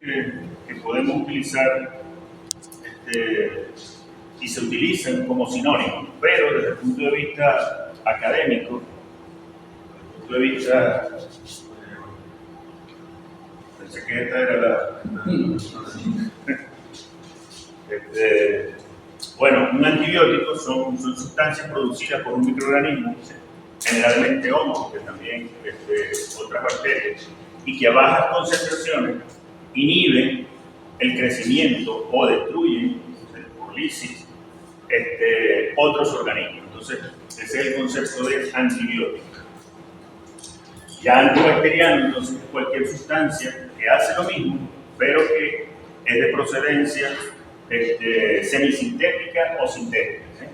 que podemos utilizar y se utilizan como sinónimos, pero desde el punto de vista académico, desde el punto de vista, pensé que esta era la bueno, un antibiótico son sustancias producidas por un microorganismo, generalmente hongos, que también otras bacterias, y que a bajas concentraciones inhiben el crecimiento o destruyen por lisis otros organismos. Entonces, ese es el concepto de antibiótico. Ya antibacteriano, entonces, es cualquier sustancia que hace lo mismo, pero que es de procedencia semisintética o sintética, ¿sí?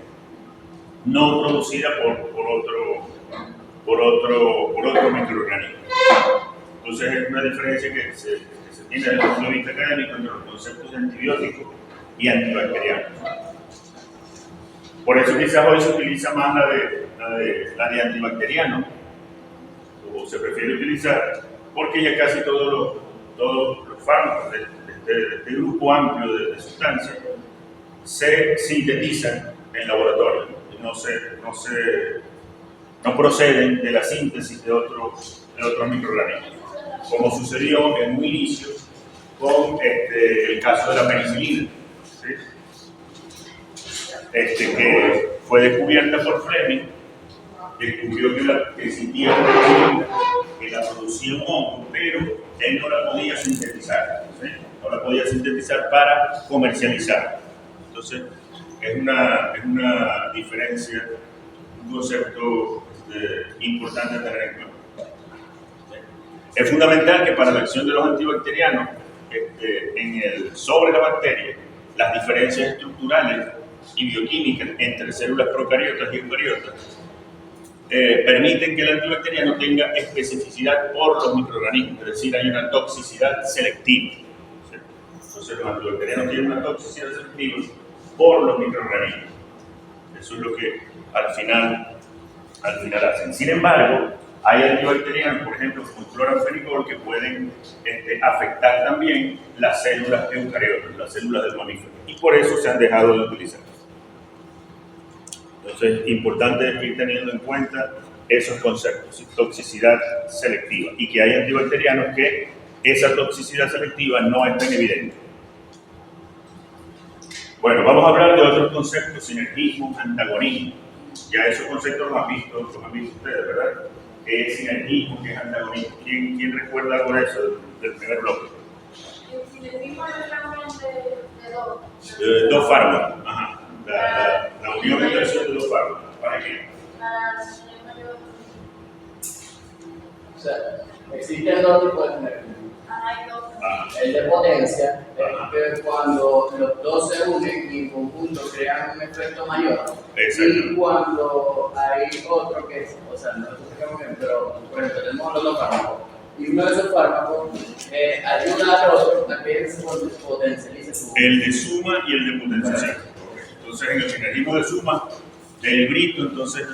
No producida por otro microorganismo. Entonces es una diferencia que se tiene desde el punto de vista académico entre los conceptos de antibiótico y antibacteriano. Por eso quizás hoy se utiliza más la de antibacteriano, o se prefiere utilizar, porque ya casi todos los fármacos de este grupo amplio de sustancias se sintetizan en laboratorio y no proceden de la síntesis de otros microorganismos, como sucedió en un inicio con el caso de la penicilina, ¿sí? Que fue descubierta por Fleming, descubrió que existía una penicilina que la producía un hongo, pero él no la podía sintetizar, ¿sí? No la podía sintetizar para comercializar. Entonces, es una diferencia, un concepto importante a tener en cuenta. Es fundamental que para la acción de los antibacterianos, sobre la bacteria, las diferencias estructurales y bioquímicas entre células procariotas y eucariotas permiten que el antibacteriano tenga especificidad por los microorganismos, es decir, hay una toxicidad selectiva. ¿Sí? Entonces, los antibacterianos tienen una toxicidad selectiva por los microorganismos. Eso es lo que al final hacen. Sin embargo, hay antibacterianos, por ejemplo, con cloranfenicol, que pueden afectar también las células eucariotas, las células del mamífero, y por eso se han dejado de utilizar. Entonces, es importante ir teniendo en cuenta esos conceptos, toxicidad selectiva, y que hay antibacterianos que esa toxicidad selectiva no es tan evidente. Bueno, vamos a hablar de otros conceptos: sinergismo, antagonismo. Ya esos conceptos los han visto ustedes, ¿verdad? ¿Qué es sinergismo, qué es antagonismo? ¿Quién recuerda algo de eso del primer bloque? El sinergismo es la unión de dos fármacos. Ajá. La unión de interacción de dos fármacos. ¿Para qué? O sea, existen dos tipos de sinergismo. El de potencia es cuando los dos se unen y en conjunto crean un efecto mayor. Y cuando hay otro que es, o sea, no lo explicamos bien, pero por ejemplo, tenemos los dos fármacos. Y uno de esos fármacos ayuda al otro a que se potencialice su. El de suma y el de potenciación. Entonces, en el sinergismo de suma del grito, entonces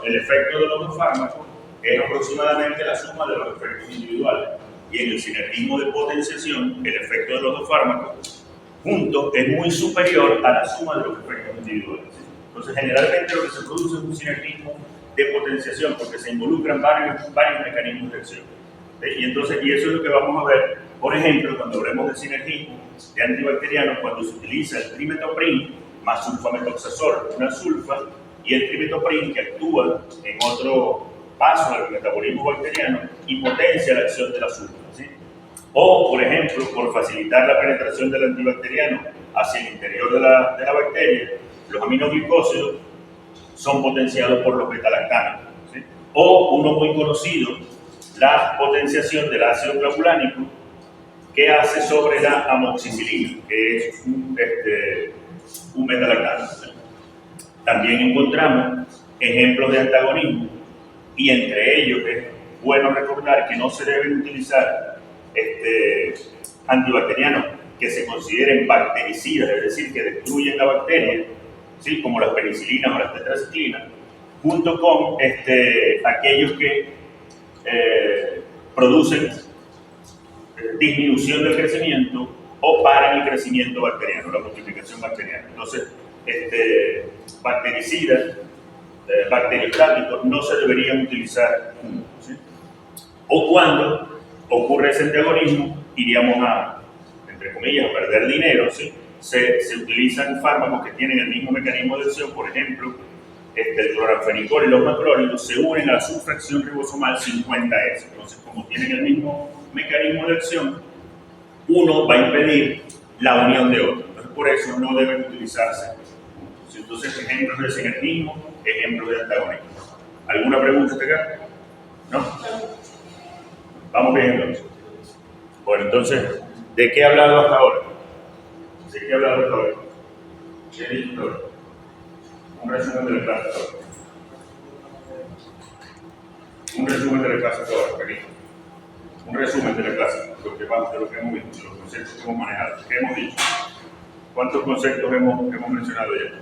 el efecto de los dos fármacos es aproximadamente la suma de los efectos individuales. Y en el sinergismo de potenciación, el efecto de los dos fármacos juntos es muy superior a la suma de los efectos individuales. Entonces, generalmente lo que se produce es un sinergismo de potenciación, porque se involucran varios mecanismos de acción. Y eso es lo que vamos a ver, por ejemplo, cuando hablemos de sinergismo de antibacterianos, cuando se utiliza el trimetoprim más sulfamethoxazol, una sulfa, y el trimetoprim, que actúa en otro paso del metabolismo bacteriano y potencia la acción de la sulfa, ¿sí? O, por ejemplo, por facilitar la penetración del antibacteriano hacia el interior de la bacteria, los aminoglicósidos son potenciados por los betalactanos, ¿sí? O uno muy conocido, la potenciación del ácido clavulánico, que hace sobre la amoxicilina, que es un betalactano, ¿sí? También encontramos ejemplos de antagonismo, y entre ellos es bueno recordar que no se deben utilizar antibacterianos que se consideren bactericidas, es decir, que destruyen la bacteria, ¿sí? Como las penicilinas o las tetraciclinas, junto con aquellos que producen disminución del crecimiento o paran el crecimiento bacteriano, la multiplicación bacteriana. Entonces, bactericidas, bacteriostáticos no se deberían utilizar juntos, ¿sí? O cuando ocurre ese antagonismo, iríamos a, entre comillas, a perder dinero, ¿sí? Se utilizan fármacos que tienen el mismo mecanismo de acción, por ejemplo, el cloranfenicol y los macrólidos se unen a la subfracción ribosomal 50S. Entonces, como tienen el mismo mecanismo de acción, uno va a impedir la unión de otro. Entonces, por eso no deben utilizarse. Entonces, ejemplos de sinergismo, ejemplos de antagonismo. ¿Alguna pregunta hasta acá? ¿No? Vamos bien entonces. Bueno, entonces, ¿de qué he hablado hasta ahora? ¿De qué he hablado hasta ahora? ¿Qué he dicho hasta ahora? Un resumen de la clase hasta ahora. Un resumen de la clase hasta ahora, pequeño. Un resumen de la clase, de lo que hemos visto, de los conceptos que hemos manejado, ¿qué hemos dicho? ¿Cuántos conceptos hemos mencionado ya?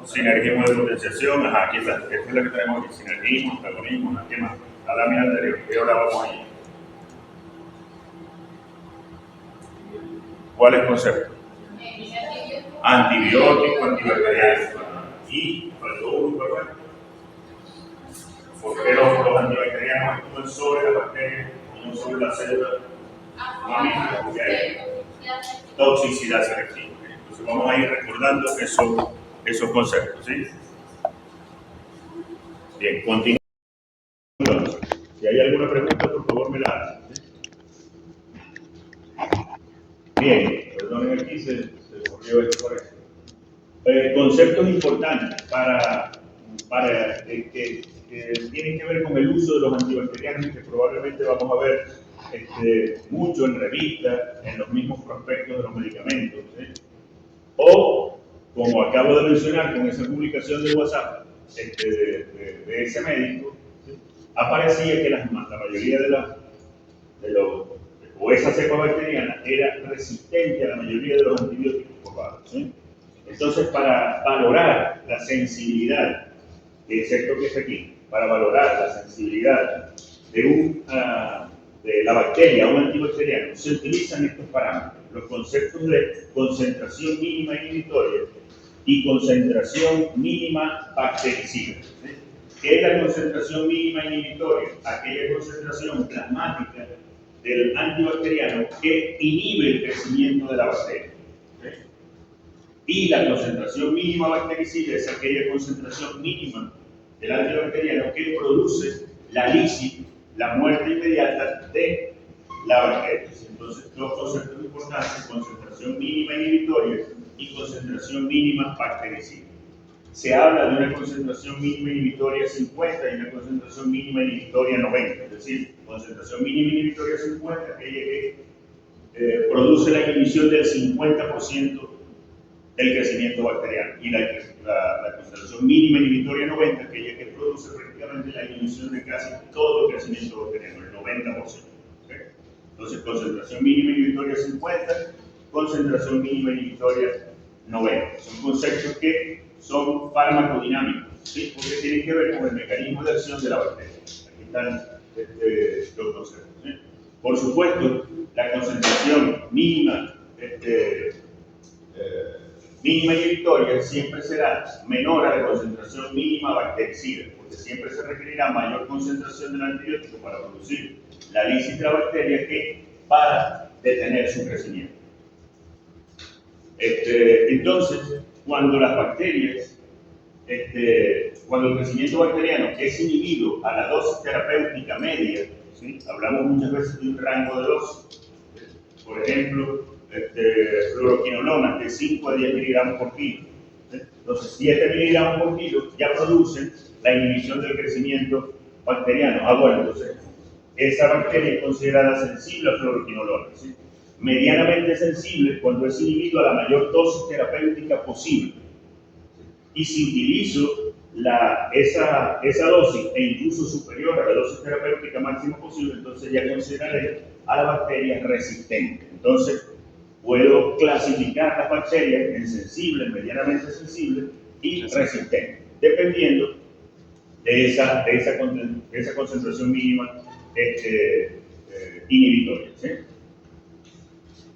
Sinergismo de potenciación, ajá, aquí está, esta es la que tenemos aquí, sinergismo, antagonismo, ¿qué más? La lámina anterior, ¿qué ahora vamos allí? ¿Cuáles conceptos? Antibiótico, antibacteriano, y faltó uno, ¿verdad? ¿Por qué los antibacterianos actúan sobre la bacteria y no sobre la célula mamífera? Porque hay toxicidad selectiva. Entonces vamos a ir recordando esos conceptos, ¿sí? Bien, continuamos. Entonces, si hay alguna pregunta, por favor me la hacen, ¿sí? Bien, perdonen aquí, se ocurrió esto por eso. Conceptos importantes para que tienen que ver con el uso de los antibacterianos y que probablemente vamos a ver mucho en revistas, en los mismos prospectos de los medicamentos, ¿sí? O, como acabo de mencionar con esa publicación de WhatsApp de ese médico, ¿sí? Aparecía que la mayoría o esa cepa bacteriana era resistente a la mayoría de los antibióticos probados, ¿sí? Entonces, para valorar la sensibilidad, excepto que está aquí, para valorar la sensibilidad de la bacteria a un antibacteriano, se utilizan estos parámetros, los conceptos de concentración mínima inhibitoria y concentración mínima bactericida, ¿sí? ¿Qué es la concentración mínima inhibitoria? Aquella concentración plasmática del antibacteriano que inhibe el crecimiento de la bacteria, ¿sí? Y la concentración mínima bactericida es aquella concentración mínima del antibacteriano que produce la lisis, la muerte inmediata de la bacteria. Entonces, dos conceptos importantes: concentración mínima inhibitoria y concentración mínima bactericida. Se habla de una concentración mínima inhibitoria 50 y una concentración mínima inhibitoria 90, es decir, concentración mínima inhibitoria 50, aquella que produce la inhibición del 50% del crecimiento bacteriano, y la concentración mínima inhibitoria 90, aquella que produce prácticamente la inhibición de casi todo el crecimiento bacteriano, el 90%. ¿Okay? Entonces, concentración mínima inhibitoria 50, concentración mínima inhibitoria 90. Son conceptos que son farmacodinámicos, ¿sí? Porque tienen que ver con el mecanismo de acción de la bacteria. Aquí están los conceptos, ¿sí? Por supuesto, la concentración mínima mínima inhibitoria siempre será menor a la concentración mínima bactericida, porque siempre se requerirá mayor concentración del antibiótico para producir la lisis de la bacteria que para detener su crecimiento. Entonces, cuando las bacterias, cuando el crecimiento bacteriano es inhibido a la dosis terapéutica media, ¿sí? Hablamos muchas veces de un rango de dosis, por ejemplo, fluoroquinolonas de 5 a 10 miligramos por kilo. Entonces, 7 miligramos por kilo ya producen la inhibición del crecimiento bacteriano. Bueno, entonces, esa bacteria es considerada sensible a fluoroquinolonas, ¿sí? Medianamente sensible cuando es inhibido a la mayor dosis terapéutica posible. Y si utilizo esa dosis e incluso superior a la dosis terapéutica máxima posible, entonces ya consideraré a la bacteria resistente. Entonces, puedo clasificar las bacterias en sensibles, medianamente sensibles y resistentes, dependiendo de esa concentración mínima inhibitorias. ¿Sí?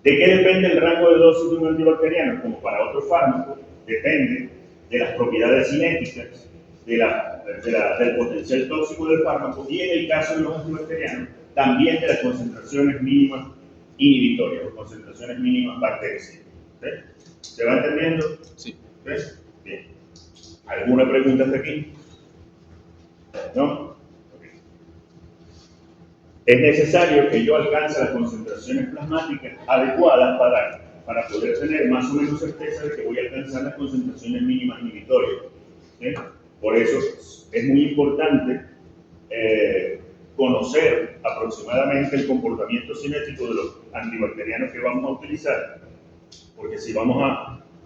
¿De qué depende el rango de dosis de un antibacteriano? Como para otros fármacos, depende de las propiedades cinéticas, del potencial tóxico del fármaco y en el caso de los antibacterianos, también de las concentraciones mínimas inhibitorias o concentraciones mínimas bactericidas. ¿Sí? ¿Se va entendiendo? Sí. ¿Sí? Bien. ¿Alguna pregunta hasta aquí? ¿No? Es necesario que yo alcance las concentraciones plasmáticas adecuadas para poder tener más o menos certeza de que voy a alcanzar las concentraciones mínimas inhibitorias. ¿Sí? Por eso es muy importante conocer aproximadamente el comportamiento cinético de los antibacterianos que vamos a utilizar, porque si vamos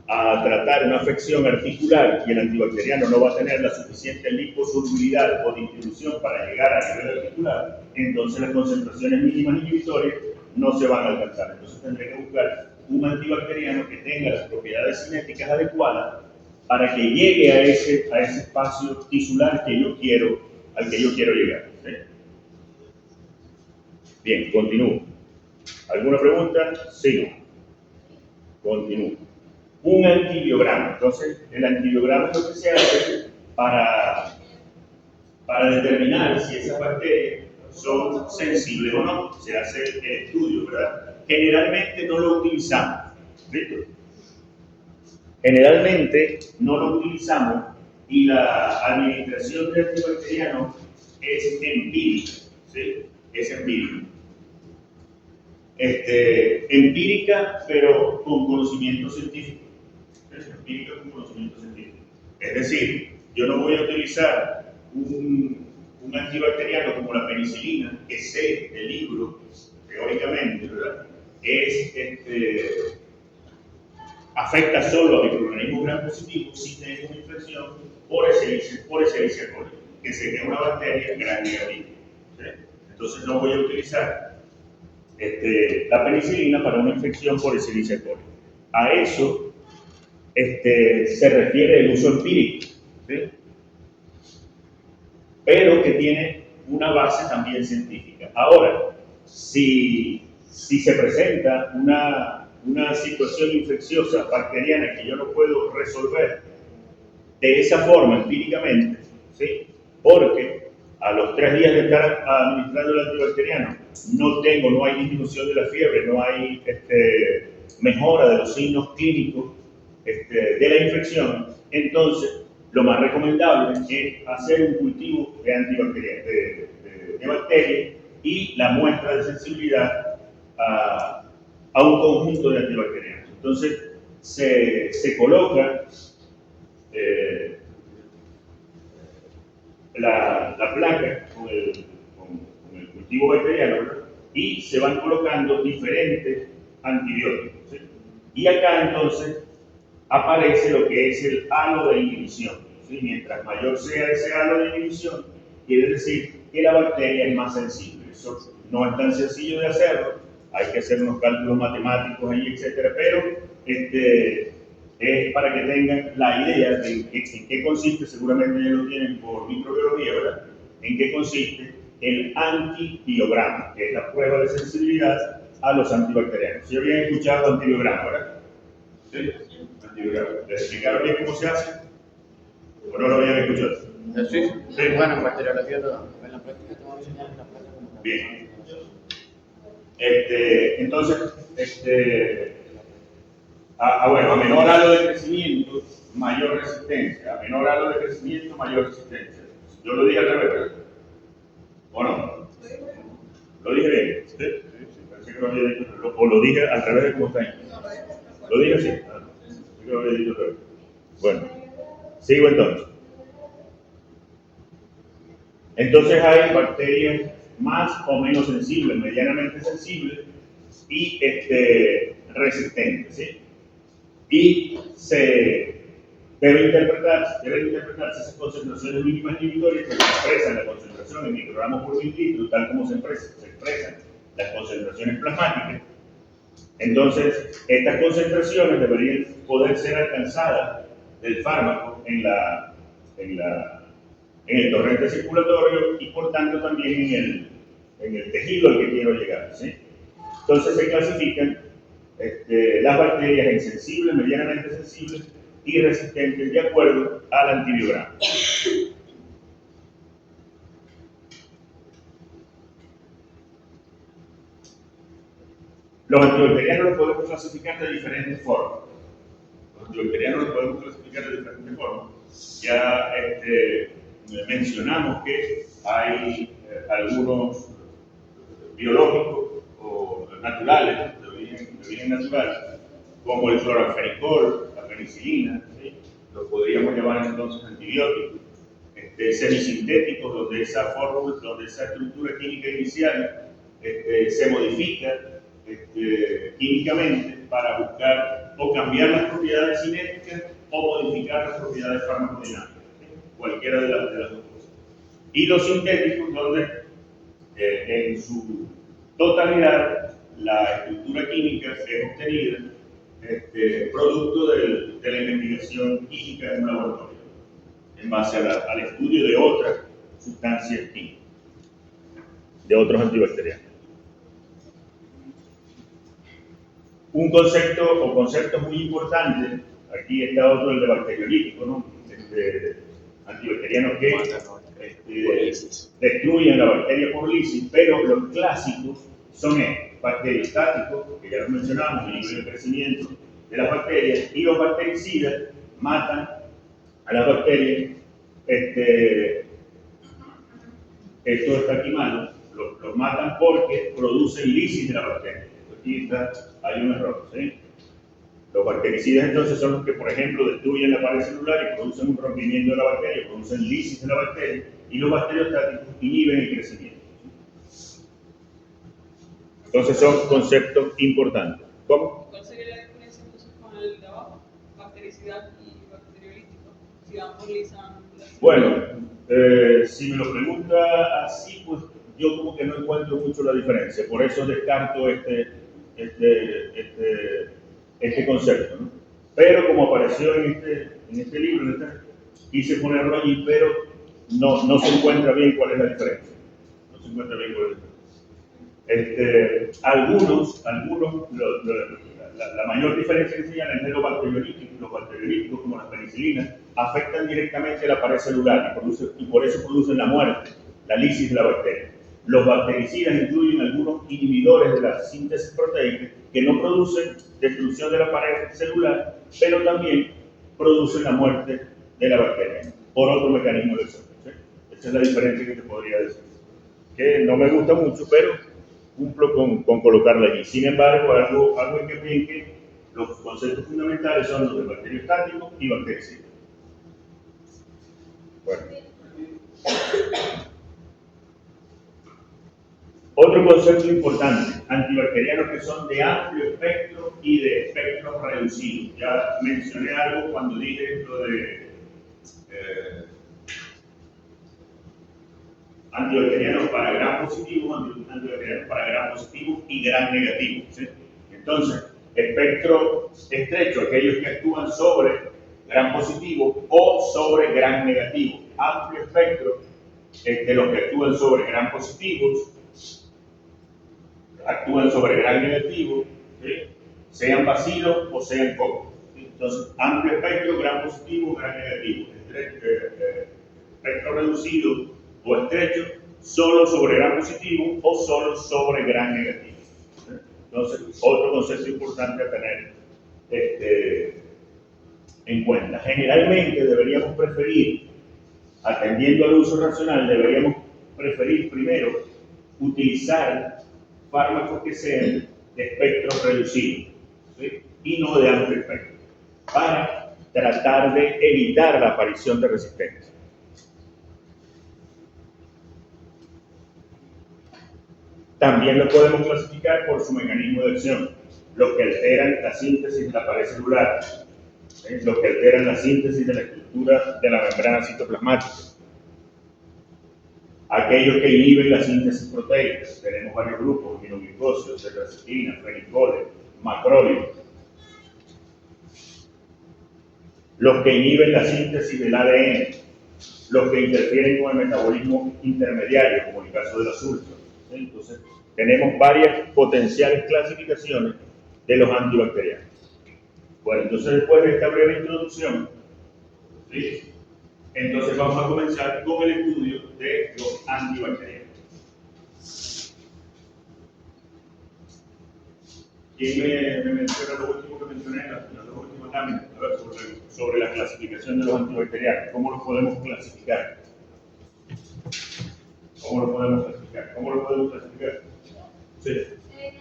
a tratar una afección articular y el antibacteriano no va a tener la suficiente liposolubilidad o distribución para llegar a nivel articular, entonces las concentraciones mínimas inhibitorias no se van a alcanzar. Entonces tendré que buscar un antibacteriano que tenga las propiedades cinéticas adecuadas para que llegue a ese espacio tisular al que yo quiero llegar. ¿Sí? Bien, continúo. ¿Alguna pregunta? Sí. Continúo. Un antibiograma. Entonces, el antibiograma es lo que se hace para determinar si esas bacterias son sensibles o no. Se hace el estudio, ¿verdad? Generalmente no lo utilizamos. ¿Listo? Generalmente no lo utilizamos y la administración de antibacterianos es empírica. ¿Sí? Es empírica. Empírica, pero con conocimiento científico. Es empírica con conocimiento científico. Es decir, yo no voy a utilizar un antibacteriano como la penicilina, que sé del libro, teóricamente, ¿verdad? Afecta solo a microorganismos gram positivos si tengo una infección por Escherichia coli, que sería una bacteria gram negativa. ¿Sí? Entonces no voy a utilizar la penicilina para una infección por Escherichia coli. A eso se refiere el uso empírico, ¿sí? Pero que tiene una base también científica. Ahora, si se presenta una situación infecciosa bacteriana que yo no puedo resolver de esa forma empíricamente, ¿sí? Porque a los 3 días de estar administrando el antibacteriano no hay disminución de la fiebre, no hay mejora de los signos clínicos de la infección, entonces lo más recomendable es hacer un cultivo de antibacterias, de bacterias y la muestra de sensibilidad a un conjunto de antibacterianos. Entonces se coloca la placa con el cultivo bacteriano, ¿verdad? Y se van colocando diferentes antibióticos. ¿Sí? Y acá entonces aparece lo que es el halo de inhibición. ¿Sí? Mientras mayor sea ese halo de inhibición, quiere decir que la bacteria es más sensible. Eso no es tan sencillo de hacerlo, hay que hacer unos cálculos matemáticos ahí, etcétera, pero es para que tengan la idea de en qué consiste, seguramente ya lo tienen por microbiología, ¿verdad? En qué consiste el antibiograma, que es la prueba de sensibilidad a los antibacterianos. ¿Sí habían escuchado antibiograma, verdad? ¿Sí? Antibiograma. ¿Les explicaron bien cómo se hace? ¿O no lo habían escuchado? Sí. Sí. Bueno, en bacteriología en la práctica te voy a enseñar en la práctica. Bien. Entonces, a menor halo de crecimiento, mayor resistencia. A menor halo de crecimiento, mayor resistencia. Yo lo dije al revés, ¿verdad? ¿O no? ¿Lo dije bien? ¿Sí? Parece que lo había dicho, o lo dije al revés de cómo está ahí. ¿Lo dije así? Sí que lo había dicho al revés. Bueno, sigo entonces. Entonces hay bacterias más o menos sensibles, medianamente sensibles y resistentes, ¿sí? Y debe interpretarse esas concentraciones mínimas inhibitorias que se expresan la concentración en microgramos por mililitro, tal como se expresan las concentraciones plasmáticas. Entonces, estas concentraciones deberían poder ser alcanzadas del fármaco en el torrente circulatorio y por tanto también el tejido al que quiero llegar, ¿sí? Entonces se clasifican las bacterias en sensibles, medianamente sensibles y resistentes de acuerdo al antibiograma. Los antibacterianos los podemos clasificar de diferentes formas. Ya mencionamos que hay algunos biológicos o naturales, de origen natural, como el cloranfenicol, la penicilina, ¿sí? Lo podríamos llamar entonces antibióticos. Semisintéticos, donde esa fórmula, donde esa estructura química inicial se modifica químicamente para buscar o cambiar las propiedades cinéticas o modificar las propiedades farmacodinámicas, ¿sí? Cualquiera de las dos cosas. Y los sintéticos, donde en su totalidad la estructura química es obtenida producto de la investigación química en un laboratorio, en base al estudio de otras sustancias químicas, de otros antibacterianos. Un concepto o conceptos muy importantes, aquí está otro, el de bacteriolítico, ¿no? Antibacterianos que destruyen la bacteria por lisis, pero los clásicos son bacteriostáticos, que ya lo mencionamos, el nivel de crecimiento de las bacterias, y los bactericidas matan a las bacterias. Esto está aquí mal, los matan porque producen lisis de la bacteria. Aquí hay un error, ¿sí? Los bactericidas entonces son los que, por ejemplo, destruyen la pared celular y producen un rompimiento de la bacteria, producen lisis de la bacteria, y los bacteriostáticos inhiben el crecimiento. Entonces son conceptos importantes. ¿Cómo? ¿Cuál sería la diferencia entonces con el de abajo? Bactericidad y bacteriolítico. Si ambos lisan. Bueno, si me lo pregunta así, pues yo como que no encuentro mucho la diferencia. Por eso descarto este concepto, ¿no? Pero como apareció en este libro, quise ponerlo allí, pero no se encuentra bien cuál es la diferencia. No se encuentra bien cuál es la diferencia. La mayor diferencia que señalan es de los bacteriolíticos, como las penicilinas, afectan directamente la pared celular y por eso producen la muerte, la lisis de la bacteria. Los bactericidas incluyen algunos inhibidores de la síntesis proteica que no producen destrucción de la pared celular, pero también producen la muerte de la bacteria por otro mecanismo de acción, ¿sí? Esa es la diferencia que te podría decir. Que no me gusta mucho, pero cumplo con colocarla allí. Sin embargo, algo en que los conceptos fundamentales son los de bacteriostáticos y bactericidas. Bueno. Otro concepto importante, antibacterianos que son de amplio espectro y de espectro reducido. Ya mencioné algo cuando dije lo de antibacterianos para gram positivo, antibacterianos para gram positivo y gram negativo, ¿sí? Entonces, espectro estrecho, aquellos que actúan sobre gram positivo o sobre gram negativo. Amplio espectro, los que actúan sobre gram positivos, actúan sobre gram negativo, ¿sí? Sean bacilos o sean cocos. ¿Sí? Entonces, amplio espectro, gram positivo, gram negativo. Espectro reducido o estrecho, solo sobre gram positivo o solo sobre gram negativo. ¿Sí? Entonces, otro concepto importante a tener en cuenta. Generalmente deberíamos preferir, atendiendo al uso racional, deberíamos preferir primero utilizar fármacos que sean de espectro reducido, ¿sí? Y no de amplio espectro, para tratar de evitar la aparición de resistencia. También lo podemos clasificar por su mecanismo de acción, los que alteran la síntesis de la pared celular, ¿sí? Los que alteran la síntesis de la estructura de la membrana citoplasmática, aquellos que inhiben la síntesis proteica. Tenemos varios grupos: aminoglucósidos, tetracitina, fenicoles, macrólidos. Los que inhiben la síntesis del ADN, los que interfieren con el metabolismo intermediario, como en el caso del azúcar, ¿sí? Entonces, tenemos varias potenciales clasificaciones de los antibacterianos. Bueno, entonces después de esta breve introducción, ¿sí? Entonces vamos a comenzar con el estudio de los antibacterianos. ¿Quién me menciona lo último que mencioné en las dos últimas láminas? A ver, sobre la clasificación de los antibacterianos. ¿Cómo los podemos clasificar? ¿Cómo lo podemos clasificar? ¿Cómo lo podemos clasificar? Sí.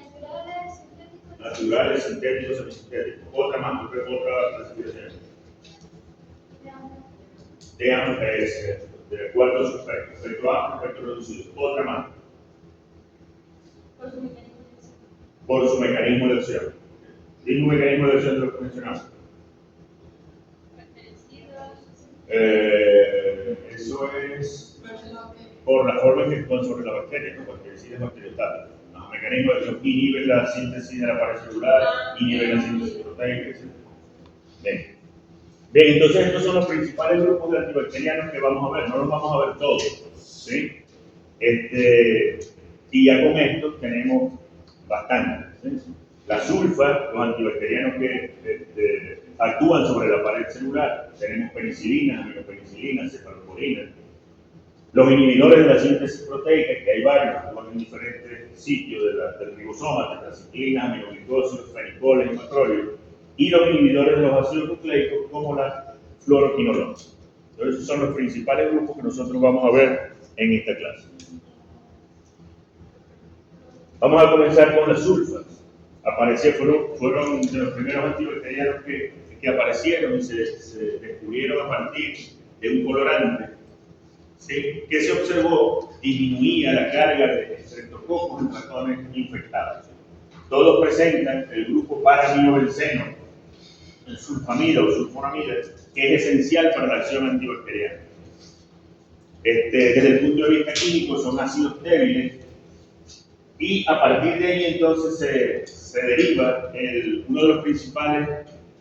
Naturales, sintéticos. Naturales, sintéticos, semisintéticos. Otra más, otra clasificación. De acuerdo a su efecto. Efecto amplio, efecto reducido. Otra más. Por su mecanismo de acción. Por su mecanismo de acción. Dime un mecanismo de acción de lo que mencionamos. Eso es por la forma en que actúan sobre la bacteria, ¿no? Bactericidas bacteriostáticos. Los mecanismos de acción inhiben la síntesis de la pared celular, inhiben la síntesis proteica, etc. Bien, entonces estos son los principales grupos de antibacterianos que vamos a ver. No los vamos a ver todos, ¿sí? Y ya con esto tenemos bastantes, ¿sí? La sulfa, los antibacterianos que actúan sobre la pared celular, tenemos penicilinas, aminopenicilinas, cefalosporinas. Los inhibidores de la síntesis proteica, que hay varios, actúan en diferentes sitios del ribosoma, tetraciclinas, aminoglicósidos, fenicoles y macrólidos. Y los inhibidores de los ácidos nucleicos, como la fluoroquinolona. Entonces, esos son los principales grupos que nosotros vamos a ver en esta clase. Vamos a comenzar con las sulfas. Fueron de los primeros antibacterianos que aparecieron y se descubrieron a partir de un colorante, ¿sí? Que se observó disminuía la carga de estreptococos en ratones infectados. Todos presentan el grupo para-aminobenceno, el sulfamida o sulfonamida, que es esencial para la acción antibacteriana. Desde el punto de vista químico son ácidos débiles y a partir de ahí entonces se deriva uno de los principales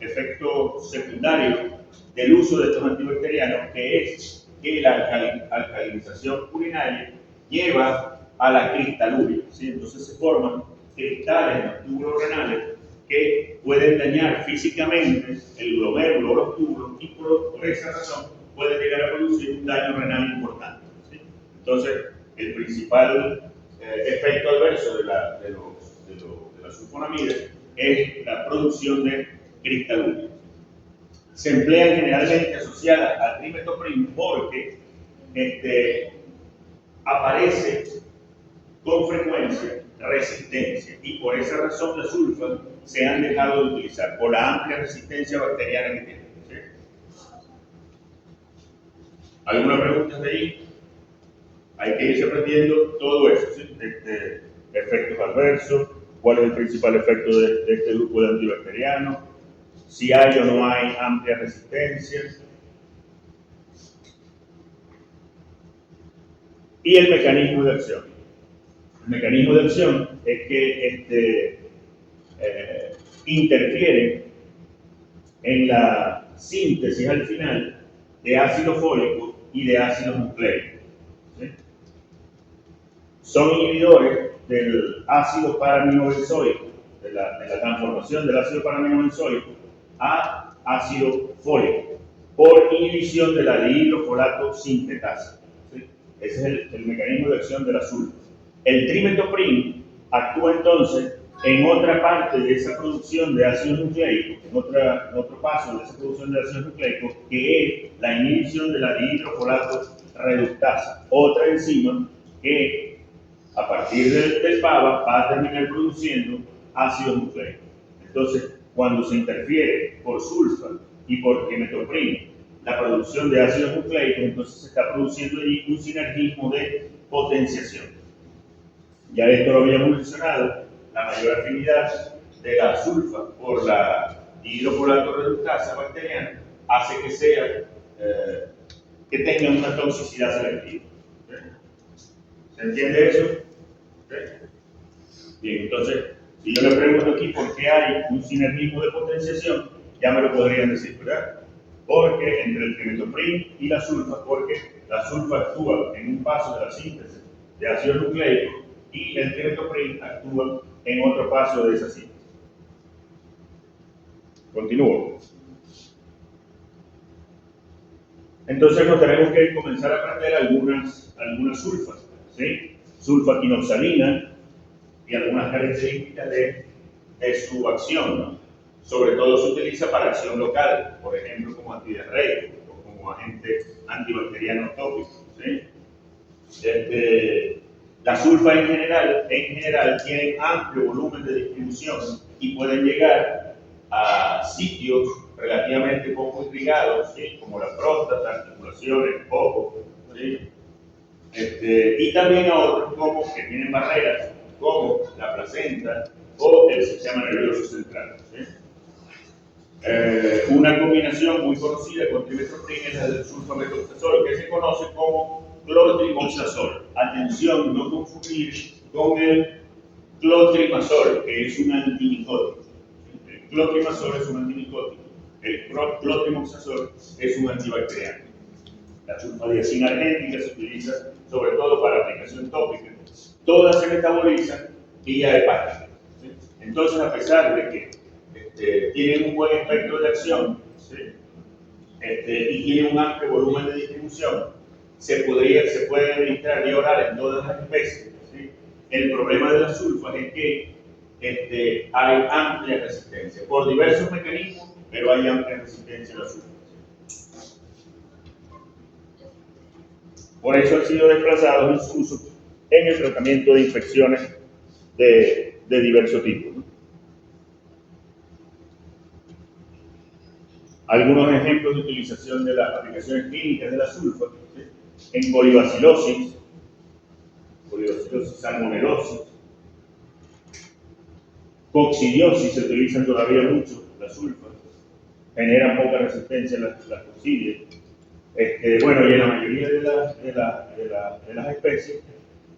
efectos secundarios del uso de estos antibacterianos, que es que la alcalinización urinaria lleva a la cristaluria, ¿sí? Entonces se forman cristales en los túbulos renales que pueden dañar físicamente el glomérulo o los túbulos y por esa razón pueden llegar a producir un daño renal importante, ¿sí? Entonces, el principal efecto adverso de la sulfonamida es la producción de cristaluria. Se emplean generalmente asociadas al trimethoprim porque aparece con frecuencia resistencia y por esa razón las sulfas se han dejado de utilizar por la amplia resistencia bacteriana que tienen, ¿sí? ¿Alguna pregunta de ahí? Hay que irse aprendiendo todo eso, ¿sí? Efectos adversos, cuál es el principal efecto de este grupo de antibacterianos, si hay o no hay amplia resistencia. Y el mecanismo de acción. El mecanismo de acción es que interfiere en la síntesis al final de ácido fólico y de ácido nucleico, ¿sí? Son inhibidores del ácido para-aminobenzoico, de la transformación del ácido para-aminobenzoico a ácido fólico, por inhibición de la dihidrofolato sintetasa, ¿sí? Ese es el mecanismo de acción de la sulfa. El trimethoprim actúa entonces en otra parte de esa producción de ácidos nucleicos, en otro paso de esa producción de ácidos nucleicos, que es la inhibición de la dihidrofolato reductasa, otra enzima que a partir del PABA va a terminar produciendo ácidos nucleicos. Entonces, cuando se interfiere por sulfa y por trimethoprim la producción de ácidos nucleicos, entonces se está produciendo allí un sinergismo de potenciación. Ya esto lo habíamos mencionado, la mayor afinidad de la sulfa por la dihidrofolato reductasa bacteriana hace que tenga una toxicidad selectiva. ¿Se entiende eso? Bien, entonces, si yo le pregunto aquí por qué hay un sinergismo de potenciación, ya me lo podrían decir, ¿verdad? Porque entre el trimethoprim y la sulfa, porque la sulfa actúa en un paso de la síntesis de ácido nucleico y el trimetopril actúa en otro paso de esa síntesis. Continúo. Entonces nos tenemos que comenzar a aprender algunas sulfas, ¿sí? Sulfaquinoxalina y algunas características de su acción, ¿no? Sobre todo se utiliza para acción local, por ejemplo como antidiarreico o como agente antibacteriano tópico, ¿sí? Las sulfas en general tienen amplio volumen de distribución y pueden llegar a sitios relativamente poco irrigados, ¿sí? Como la próstata, articulaciones, ojos, ¿sí? Y también a otros como que tienen barreras, como la placenta o el sistema nervioso central, ¿sí? Una combinación muy conocida con trimetopril es la del sulfametoxazol, que se conoce como clotrimazol. Atención, no confundir con el clotrimazol, que es un antimicótico. El clotrimazol es un antimicótico, el clotrimazol es un antibacteriano. La sulfadiazina argénica se utiliza sobre todo para aplicación tópica. Todas se metabolizan vía hepática, ¿sí? Entonces, a pesar de que tienen un buen espectro de acción, ¿sí? Y tienen un amplio volumen de distribución, se puede administrar vía oral en todas las especies, ¿sí? El problema de las sulfas es que hay amplia resistencia por diversos mecanismos, pero hay amplia resistencia a las sulfas. Por eso han sido desplazados en su uso en el tratamiento de infecciones de diversos tipos, ¿no? Algunos ejemplos de utilización de las aplicaciones clínicas de la sulfa, ¿sí? En colibacilosis, salmonelosis, coccidiosis se utilizan todavía mucho las sulfas, generan poca resistencia a las coccidias. Bueno, y en la mayoría de las especies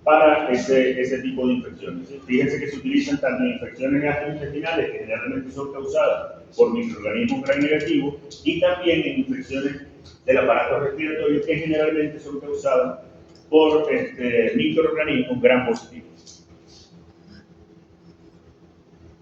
para ese tipo de infecciones, ¿sí? Fíjense que se utilizan tanto en infecciones gastrointestinales, que generalmente son causadas por microorganismos gram negativos, y también en infecciones del aparato respiratorio, que generalmente son causadas por microorganismos gram positivos.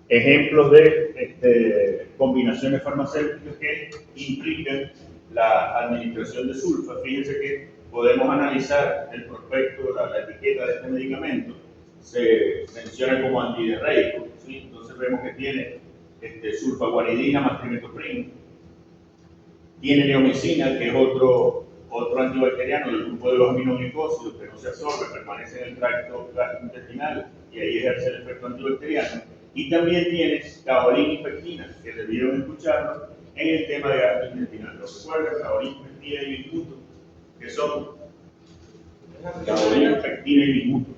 Ejemplos de combinaciones farmacéuticas que implican la administración de sulfa. Fíjense que podemos analizar el prospecto, la etiqueta de este medicamento, se menciona como antidiarreico, ¿sí? Entonces vemos que tiene sulfaguanidina más trimetopril, tiene neomicina, que es otro antibacteriano del grupo de los aminoglicósidos que no se absorbe, permanece en el tracto gastrointestinal y ahí ejerce el efecto antibacteriano. Y también tiene caolín y pectina, que debieron escucharlo en el tema de gastrointestinal. ¿Lo recuerdan? Caolín, pectina y bismuto, que son caolín, pectina y bismuto.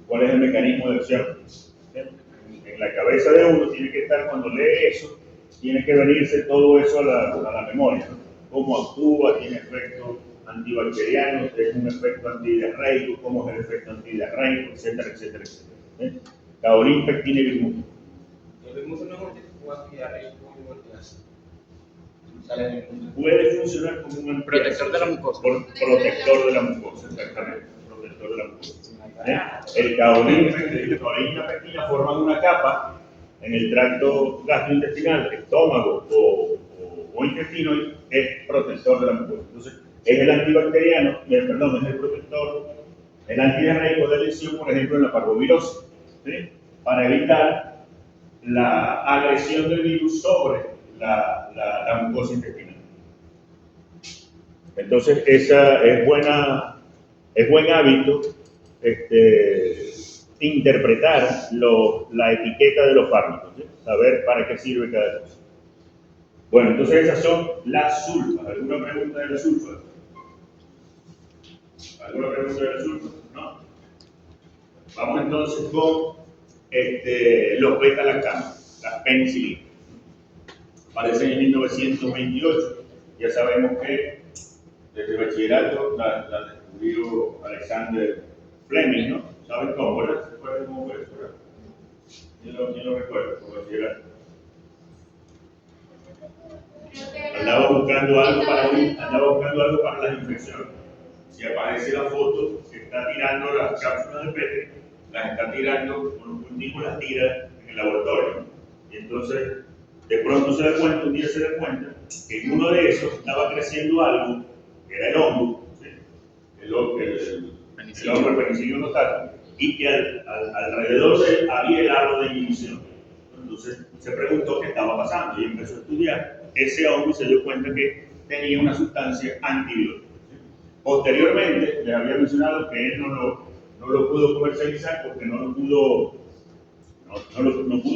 ¿Cuál es el mecanismo de acción? En la cabeza de uno tiene que estar, cuando lee eso, tiene que venirse todo eso a la memoria, ¿no? Cómo actúa, tiene efecto antibacteriano, es un efecto antidiarreico, cómo es el efecto antidiarreico, etcétera, etcétera, etcétera. Caolín, pectina y bismuto. El bismuto no es un antidiarreico igual que ácido. Puede funcionar como un protector de la mucosa. Protector de la mucosa, exactamente. Protector de la mucosa. El caolín y la pectina forman una capa en el tracto gastrointestinal, estómago o intestino, y es protector de la mucosa. Entonces, es el antibacteriano, es el protector, el antidiarreico de elección, por ejemplo, en la parvovirosis, ¿sí? Para evitar la agresión del virus sobre la mucosa intestinal. Entonces, esa es buen hábito interpretar la etiqueta de los fármacos, ¿sí? Saber para qué sirve cada cosa. Bueno, entonces esas son las sulfas. ¿Alguna pregunta de las sulfas? ¿Alguna pregunta de las sulfas? ¿No? Vamos entonces con los beta-lactamas, las penicilinas. Aparecen en 1928. Ya sabemos que desde bachillerato la descubrió Alexander Fleming, ¿no? ¿Saben cómo? ¿Verdad? ¿Se acuerdan cómo fue eso? ¿Quién lo recuerda por bachillerato? Andaba buscando algo para las infecciones. Si aparece la foto que está tirando las cápsulas de Petri, las está tirando, con un cultivo las tira en el laboratorio. Y entonces, de pronto un día se da cuenta que en uno de esos estaba creciendo algo, que era el hongo, ¿sí? el hongo, el Penicillium notatum, y que alrededor de él había el árbol de inhibición. Entonces se preguntó qué estaba pasando y empezó a estudiar ese hongo y se dio cuenta que tenía una sustancia antibiótica. Posteriormente, les había mencionado que él no lo pudo comercializar porque no pudo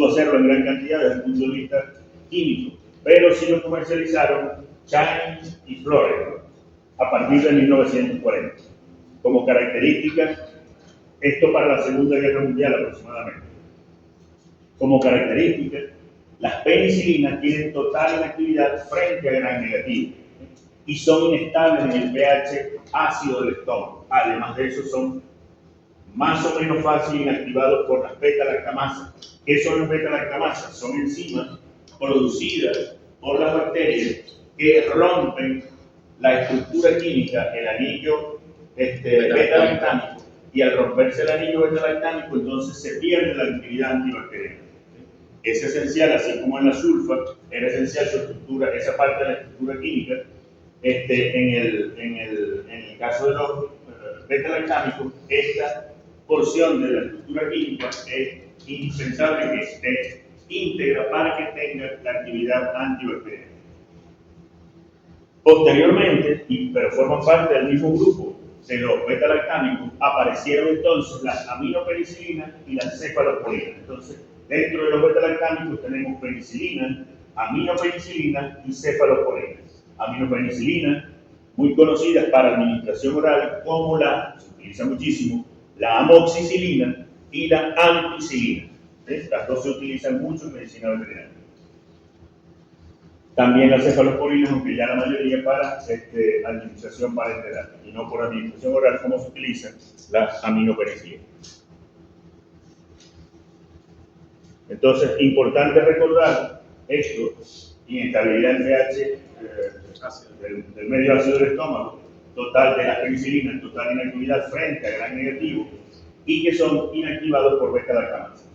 hacerlo en gran cantidad desde el punto de vista químico, pero sí lo comercializaron Chang y Flores a partir de 1940. Como característica, esto para la Segunda Guerra Mundial aproximadamente. Como característica, las penicilinas tienen total inactividad frente a gran negativo y son inestables en el pH ácido del estómago. Además de eso, son más o menos fácil inactivados por las beta-lactamasas. ¿Qué son las beta-lactamasas? Son enzimas producidas por las bacterias que rompen la estructura química, el anillo beta-lactámico, y al romperse el anillo beta-lactámico, entonces se pierde la actividad antibacteriana. Es esencial, así como en la sulfa, era esencial su estructura, esa parte de la estructura química. En el caso de los beta-lactámicos, esta porción de la estructura química es indispensable que esté íntegra para que tenga la actividad antibacteriana. Posteriormente, pero forman parte del mismo grupo de los beta-lactámicos, aparecieron entonces las aminopenicilinas y las cefalosporinas. Entonces, dentro de los beta-lactámicos tenemos penicilina, aminopenicilina y cefalosporinas. Aminopenicilinas, muy conocidas para administración oral, como se utiliza muchísimo, la amoxicilina y la ampicilina. Las dos se utilizan mucho en medicina veterinaria. También las cefalosporinas, aunque ya la mayoría para administración parenteral y no por administración oral como se utilizan las aminopenicilinas. Entonces, importante recordar esto: inestabilidad en pH del medio ácido del estómago, total de las penicilinas, total inactividad frente a gran negativo, y que son inactivados por beta-lactamasas.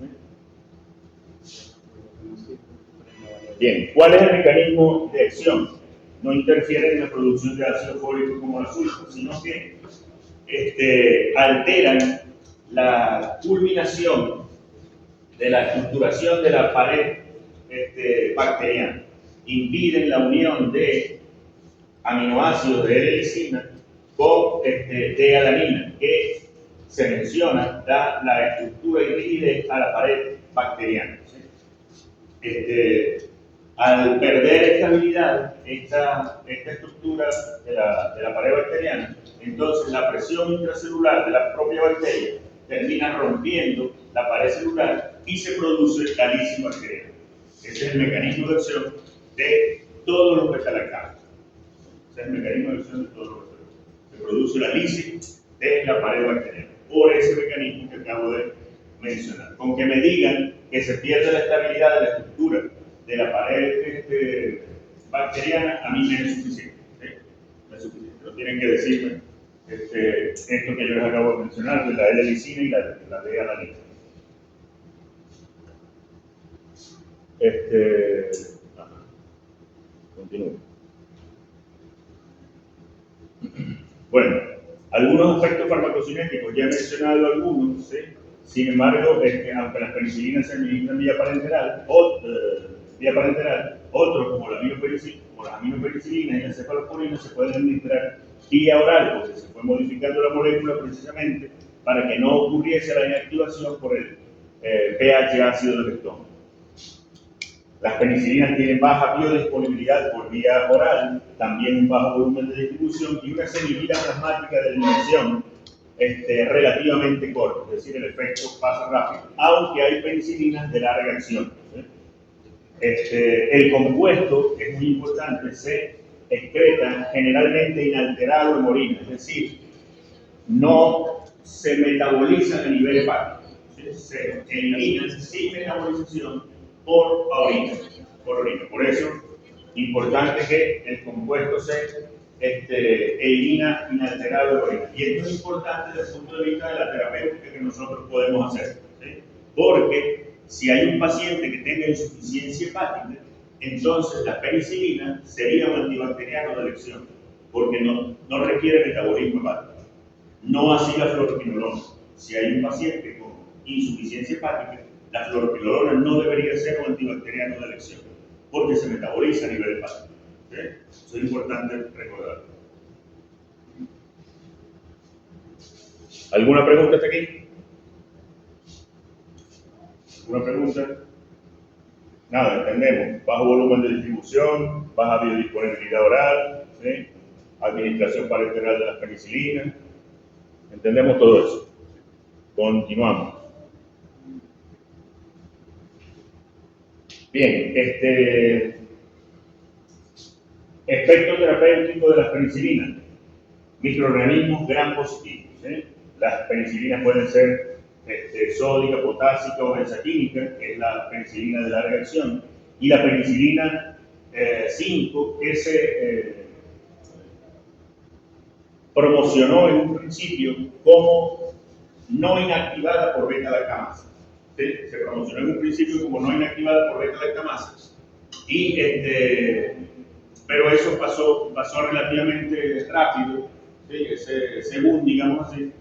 Bien, ¿cuál es el mecanismo de acción? No interfiere en la producción de ácido fólico como la sulfa, sino que alteran la culminación de la estructuración de la pared bacteriana, impiden la unión de aminoácidos de L-lisina con D-alanina, que se menciona da la estructura y rigidez a la pared bacteriana. ¿Sí? Al perder estabilidad esta estructura de la pared bacteriana, entonces la presión intracelular de la propia bacteria termina rompiendo la pared celular y se produce la lisis bacteriana. Ese es el mecanismo de acción de todos los beta-lactámicos. Ese es el mecanismo de acción de todos los beta-lactámicos. Se produce la lisis de la pared bacteriana por ese mecanismo que acabo de mencionar. Con que me digan que se pierde la estabilidad de la estructura de la pared bacteriana, a mí me es suficiente. ¿Sí? Me es suficiente. No tienen que decirme esto que yo les acabo de mencionar, de la L-lisina y la D-alanina. Continúo. Bueno, algunos efectos farmacocinéticos, ya he mencionado algunos, ¿sí? Sin embargo, aunque las penicilinas se administran vía parenteral, otros como las aminopenicilinas y las cefalosporinas se pueden administrar vía oral, porque se fue modificando la molécula precisamente para que no ocurriese la inactivación por el pH ácido del estómago. Las penicilinas tienen baja biodisponibilidad por vía oral, también un bajo volumen de distribución y una semivida plasmática de eliminación relativamente corta, es decir, el efecto pasa rápido, aunque hay penicilinas de larga acción. El compuesto, que es muy importante, se excreta generalmente inalterado en orina, es decir, no se metaboliza a nivel hepático, se elimina sin metabolización por orina. Por eso, importante que el compuesto se elimina inalterado el orina. Y esto es importante desde el punto de vista de la terapéutica que nosotros podemos hacer, ¿sí? Porque si hay un paciente que tenga insuficiencia hepática, entonces la penicilina sería un antibacteriano de elección, porque no requiere metabolismo hepático. No así la fluoroquinolona. Si hay un paciente con insuficiencia hepática, la fluoroquinolona no debería ser un antibacteriano de elección, porque se metaboliza a nivel hepático. ¿Sí? Eso es importante recordar. ¿Alguna pregunta hasta aquí? ¿Alguna pregunta? Nada, entendemos. Bajo volumen de distribución, baja biodisponibilidad oral, ¿sí? Administración parenteral de las penicilinas. Entendemos todo eso. Continuamos. Bien, efecto terapéutico de las penicilinas. Microorganismos gram positivos, ¿sí? Las penicilinas pueden ser sódica, potásica o benzaquímica, que es la penicilina de larga acción, y la penicilina 5, que se promocionó en un principio como no inactivada por beta-lactamasa. ¿Sí? Se promocionó en un principio como no inactivada por beta-lactamasa. Y pero eso pasó relativamente rápido, ¿sí? Ese boom, digamos así,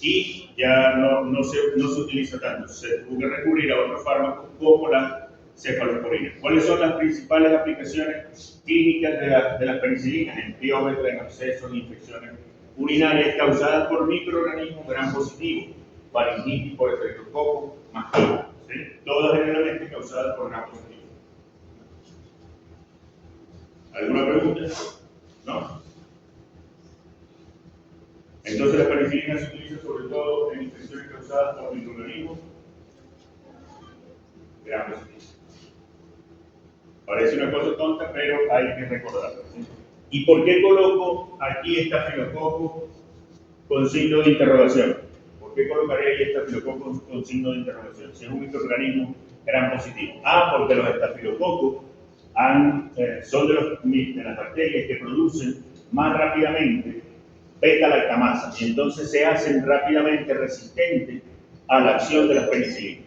y ya no se utiliza tanto. Se tuvo que recurrir a otros fármacos como la cefalosporina. ¿Cuáles son las principales aplicaciones clínicas de las penicilinas? En piómetra, en abscesos, en infecciones urinarias causadas por microorganismos gram positivos, faringitis por estreptococo, mastítica, ¿sí? Todas generalmente causadas por gram positivo. ¿Alguna pregunta? ¿No? Entonces la penicilina se utiliza sobre todo en infecciones causadas por microorganismos gram positivos. Parece una cosa tonta, pero hay que recordarlo, ¿sí? ¿Y por qué coloco aquí estafilococo con signo de interrogación? ¿Por qué colocaré ahí estafilococo con signo de interrogación? Si es un microorganismo gram positivo. Porque los estafilococos son de las bacterias que producen más rápidamente beta-lactamasa y entonces se hacen rápidamente resistentes a la acción de las penicilinas.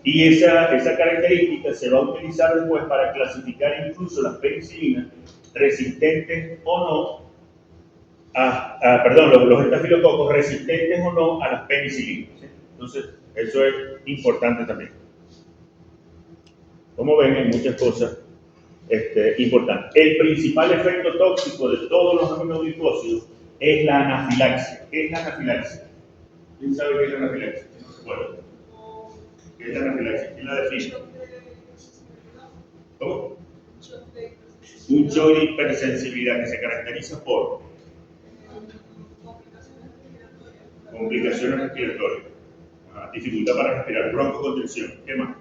Y esa característica se va a utilizar después para clasificar incluso las penicilinas resistentes o no, los estafilococos resistentes o no a las penicilinas, ¿sí? Entonces, eso es importante también. Como ven, hay muchas cosas importantes. El principal efecto tóxico de todos los aminoglicósidos es la anafilaxia. ¿Qué es la anafilaxia? ¿Quién sabe qué es la anafilaxia? No se acuerda. ¿Qué es la anafilaxia? ¿Quién la define? ¿Cómo? Un shock de hipersensibilidad que se caracteriza por complicaciones respiratorias, dificultad para respirar, broncoconstricción. ¿Qué más?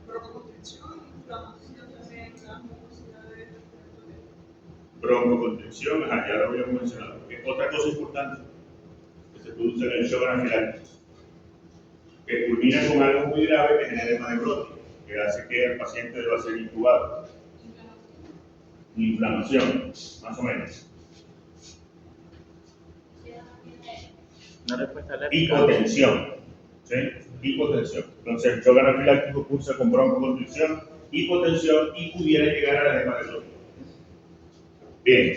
Broncoconstricción, inflamación también, las mucosidades respiratorias. Broncoconstricción, ya lo habíamos mencionado. Otra cosa importante que se produce en el shock anafiláctico, que culmina con algo muy grave que genera edema necrótico, que hace que el paciente deba ser intubado. Inflamación, más o menos. Una respuesta alérgica. Hipotensión, ¿sí? Hipotensión. Entonces el shock anafiláctico cursa con broncoconstricción, hipotensión y pudiera llegar a la edema necrótica. Bien.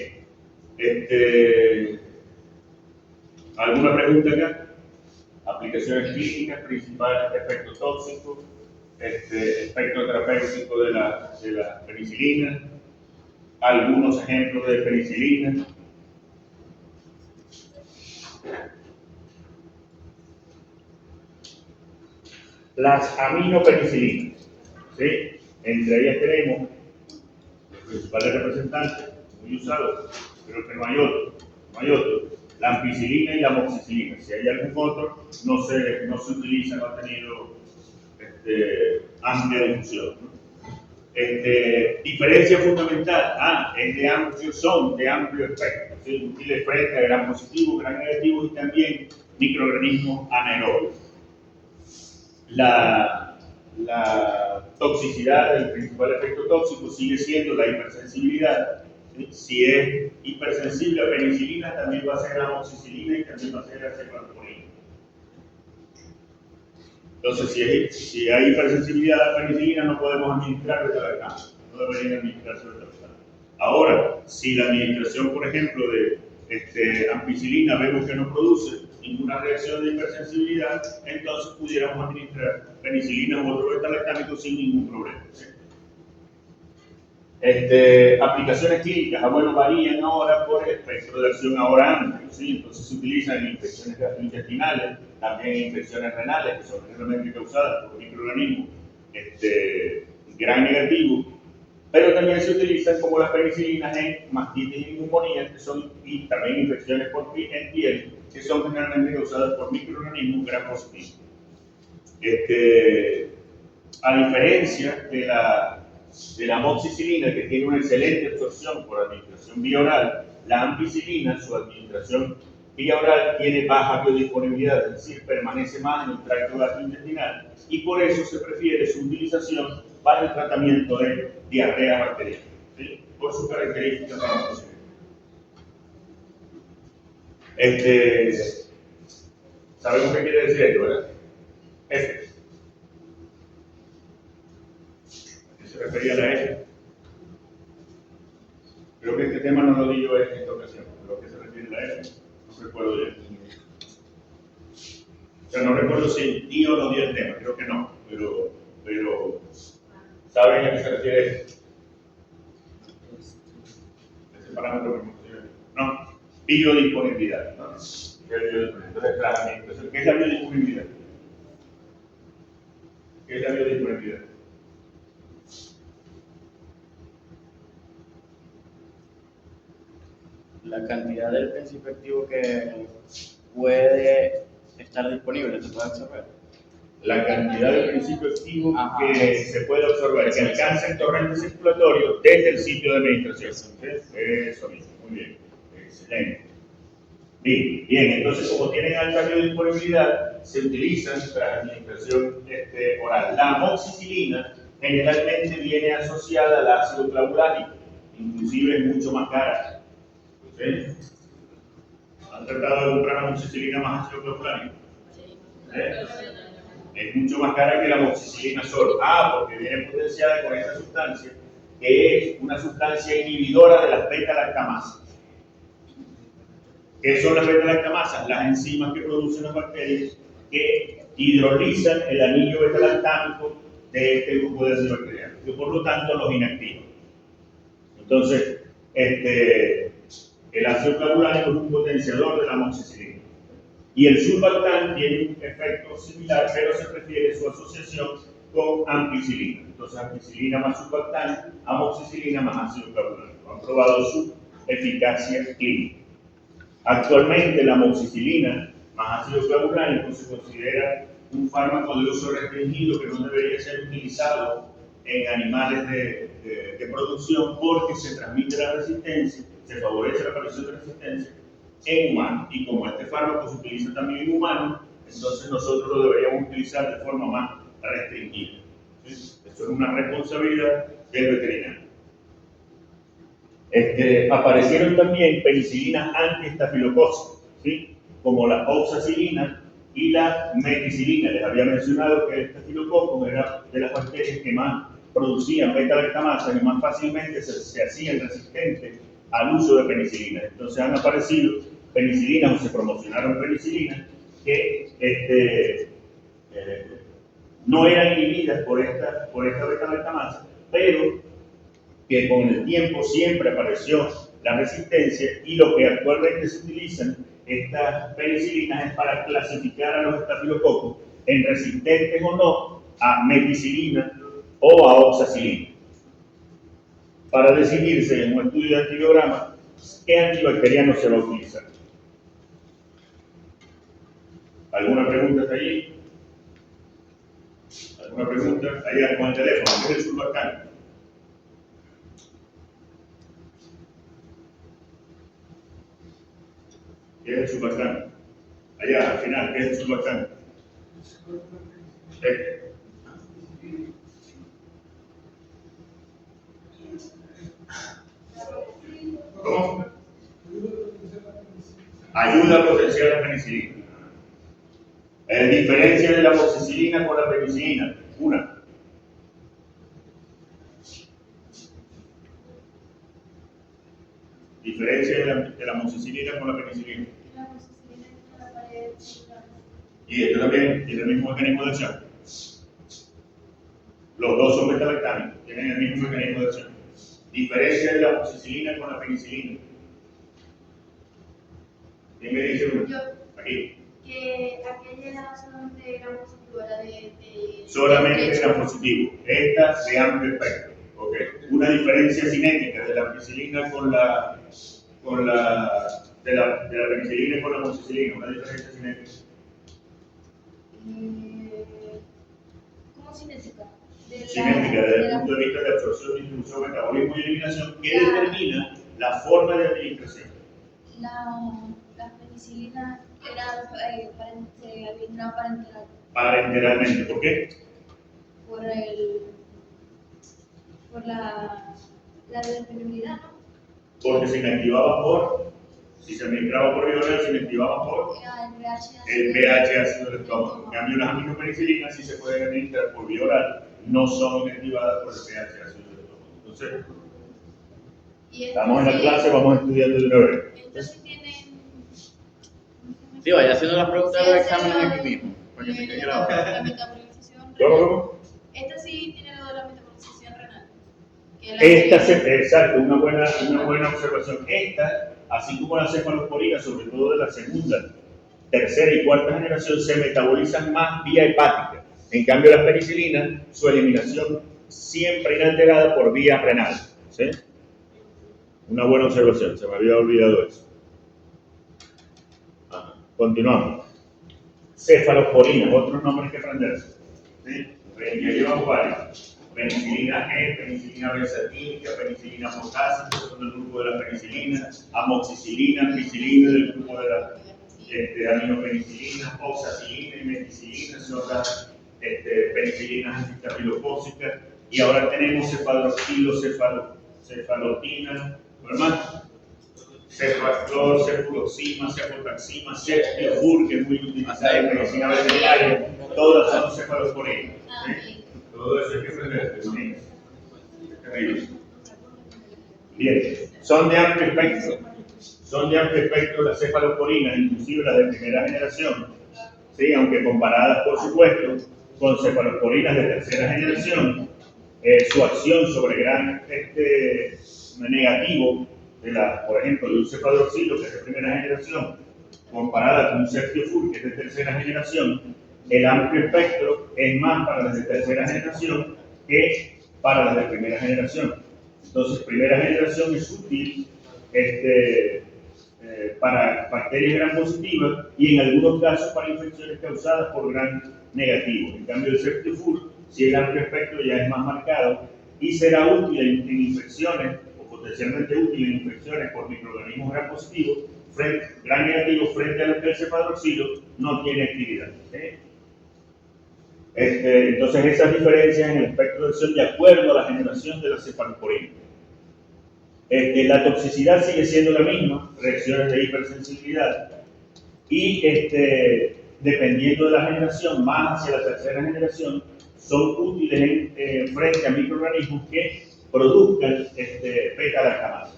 ¿Alguna pregunta acá? Aplicaciones clínicas, principales efectos tóxicos, efecto terapéutico de la penicilina, algunos ejemplos de penicilina. Las aminopenicilinas, ¿sí? Entre ellas tenemos los principales representantes, muy usados, creo que no hay otro, la ampicilina y la amoxicilina. Si hay algún otro, no se utiliza, no ha tenido amplia difusión, ¿no? Diferencia fundamental, son de amplio espectro, ¿sí? Útiles frente a gram positivos, gram negativos y también microorganismos anaerobios. La toxicidad, el principal efecto tóxico sigue siendo la hipersensibilidad. ¿Sí? Si es hipersensible a penicilina, también va a ser a amoxicilina y también va a ser a cefalexina. Entonces, si hay hipersensibilidad a la penicilina, no podemos administrar beta-lactam. No deberían administrarse beta-lactam. Ahora, si la administración, por ejemplo, de ampicilina vemos que no produce ninguna reacción de hipersensibilidad, entonces pudiéramos administrar penicilina u otro beta-lactámico sin ningún problema. ¿Sí? Aplicaciones clínicas, bueno, varían ahora por el espectro de acción ahora amplio, ¿sí? Entonces se utilizan en infecciones gastrointestinales, también en infecciones renales, que son generalmente causadas por microorganismos gran negativo, pero también se utilizan como las penicilinas en mastitis y neumonía, que son, y también infecciones en piel, que son generalmente causadas por microorganismos gram positivos. A diferencia de la amoxicilina, que tiene una excelente absorción por administración vía oral, la ampicilina, su administración vía oral tiene baja biodisponibilidad, es decir, permanece más en el tracto gastrointestinal, y por eso se prefiere su utilización para el tratamiento de diarrea bacteriana, ¿sí? Por sus características farmacológicas. Sabemos qué quiere decir esto, ¿verdad? Se refería a la F. Creo que este tema no lo di yo en esta ocasión, pero ¿a qué se refiere la F? No recuerdo bien. O sea, no recuerdo si di o no di el tema, creo que no, pero ¿saben a qué se refiere ese parámetro que mencioné? No, biodisponibilidad, ¿no? Entonces, ¿qué es la biodisponibilidad? ¿Qué es la biodisponibilidad? La cantidad del principio activo que puede estar disponible, se puede absorber. La cantidad de principio activo que se puede absorber, que alcanza el torrente circulatorio desde el sitio de administración. Eso mismo, muy bien, excelente. Bien, entonces como tienen alta biodisponibilidad, se utilizan para administración oral. La amoxicilina generalmente viene asociada al ácido clavulánico, inclusive es mucho más cara. ¿Sí? ¿Han tratado de comprar amoxicilina más ácido clavulánico? Es mucho más cara que la amoxicilina solo. Porque viene potenciada con esta sustancia, que es una sustancia inhibidora de las beta-lactamasas. ¿Qué son las beta-lactamasas? Las enzimas que producen las bacterias que hidrolizan el anillo beta-lactámico de este grupo de antibacterianos, que por lo tanto los inactivan. Entonces, el ácido clavulánico es un potenciador de la amoxicilina. Y el sulbactam tiene un efecto similar, pero se prefiere su asociación con ampicilina. Entonces, ampicilina más sulbactam, amoxicilina más ácido clavulánico. Han probado su eficacia clínica. Actualmente, la amoxicilina más ácido clavulánico se considera un fármaco de uso restringido que no debería ser utilizado en animales de producción porque se transmite la resistencia, se favorece la aparición de resistencia en humanos. Y como este fármaco se utiliza también en humanos, entonces nosotros lo deberíamos utilizar de forma más restringida. ¿Sí? Eso es una responsabilidad del veterinario. Aparecieron también penicilinas antiestafilocócicas, ¿sí? Como la oxacilina y la meticilina. Les había mencionado que el estafilococo era de las bacterias que más producían beta-lactamasas y más fácilmente se hacían resistentes al uso de penicilina. Entonces han aparecido penicilinas o se promocionaron penicilinas que no eran inhibidas por esta beta-lactamasa, pero que con el tiempo siempre apareció la resistencia, y lo que actualmente se utilizan estas penicilinas es para clasificar a los estafilococos en resistentes o no a meticilina o a oxacilina, para decidirse en un estudio de antibiograma qué antibacteriano se va a utilizar. ¿Alguna pregunta hasta allí? ¿Alguna pregunta? Allá con el teléfono, ¿qué es el sulbactam? ¿Qué es el sulbactam? Allá, al final, ¿qué es el sulbactam? ¿Cómo? Ayuda a potenciar la penicilina. Diferencia de la amoxicilina con la penicilina. Una. Diferencia de la amoxicilina con la penicilina. La amoxicilina es la pared celular. Y esto también tiene el mismo mecanismo de acción. Los dos son beta-lactámicos, tienen el mismo mecanismo de acción. Diferencia de la amoxicilina con la penicilina. ¿Quién me dice uno? Yo. Aquí. Que aquella era solamente gran positivo, era de Solamente gran positivo. Esta de amplio espectro. Okay. Una diferencia cinética de la ampicilina con la penicilina con la amoxicilina. Una diferencia cinética. ¿Cómo cinética? Cinética, desde el punto de vista de absorción, distribución, metabolismo y eliminación, que determina la forma de administración. La penicilina era se eliminaba parenteral. Parenteralmente, ¿por qué? Por la disponibilidad, ¿no? Porque se inactivaba si se administraba por vía oral, se inactivaba por el pH ácido del estómago. En cambio, las aminopenicilinas sí se pueden administrar por vía oral, no son inactivadas por el pH ácido del estómago. Entonces, estamos en la clase, vamos estudiando de una vez. Entonces tienen. Sí, vaya haciendo las preguntas de los exámenes aquí mismo, para que se quede grabado. La metabolización ¿Cómo? renal. Esta sí tiene lo de la metabolización renal. Exacto, una buena observación. Esta, así como la cefalosporina, sobre todo de la segunda, tercera y cuarta generación, se metabolizan más vía hepática. En cambio, las penicilinas, su eliminación siempre inalterada por vía renal. ¿Sí? Una buena observación, se me había olvidado eso. Continuamos. Cefalosporina, otros nombres que aprenderse. ¿Sí? Ya llevamos varios. Penicilina G, penicilina benzatínica, penicilina potásica, son del grupo de la penicilina, amoxicilina, ampicilina, del grupo de la aminopenicilina, oxacilina y meticilina, son las penicilinas antiestamilofósicas. Y ahora tenemos cefadroxilo, cefalotina, ¿verdad? Cefaclor, cefuroxima, cefotaxima, ceftiofur, que es muy utilizada en medicina veterinaria, todas son cefalosporinas. ¿Sí? Todo eso hay que aprender. Terrible. Bien, son de amplio espectro las cefalosporinas, inclusive las de primera generación, ¿sí? Aunque comparadas, por supuesto, con cefalosporinas de tercera generación, su acción sobre gran negativo, por ejemplo, de un cefadroxilo, que es de primera generación, comparada con un ceftiofur, que es de tercera generación, el amplio espectro es más para las de tercera generación que para las de primera generación. Entonces, primera generación es útil para bacterias gram positivas y en algunos casos para infecciones causadas por gram negativo. En cambio, el ceftiofur, si el amplio espectro ya es más marcado y será útil en infecciones o potencialmente útil en infecciones por microorganismos gram positivos, gram negativo frente a lo que el cefadroxilo no tiene actividad. ¿Sí? Entonces, esas diferencias en el espectro de acción de acuerdo a la generación de la cefalosporina. La toxicidad sigue siendo la misma, reacciones de hipersensibilidad, y dependiendo de la generación, más hacia la tercera generación, son útiles frente a microorganismos que produzcan beta-lactamasa.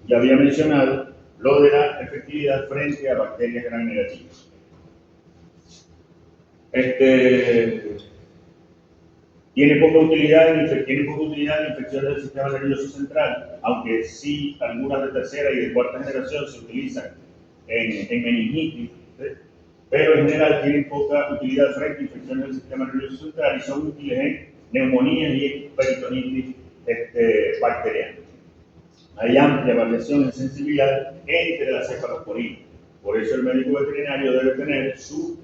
Ya había mencionado lo de la efectividad frente a bacterias gram negativas. Tiene poca utilidad en infecciones del sistema nervioso central, aunque sí algunas de tercera y de cuarta generación se utilizan en meningitis, ¿sí? Pero en general tienen poca utilidad frente a infecciones del sistema nervioso central y son útiles en neumonías y en peritonitis bacteriana. Hay amplia variación en sensibilidad entre las cefalosporinas. Por eso el médico veterinario debe tener su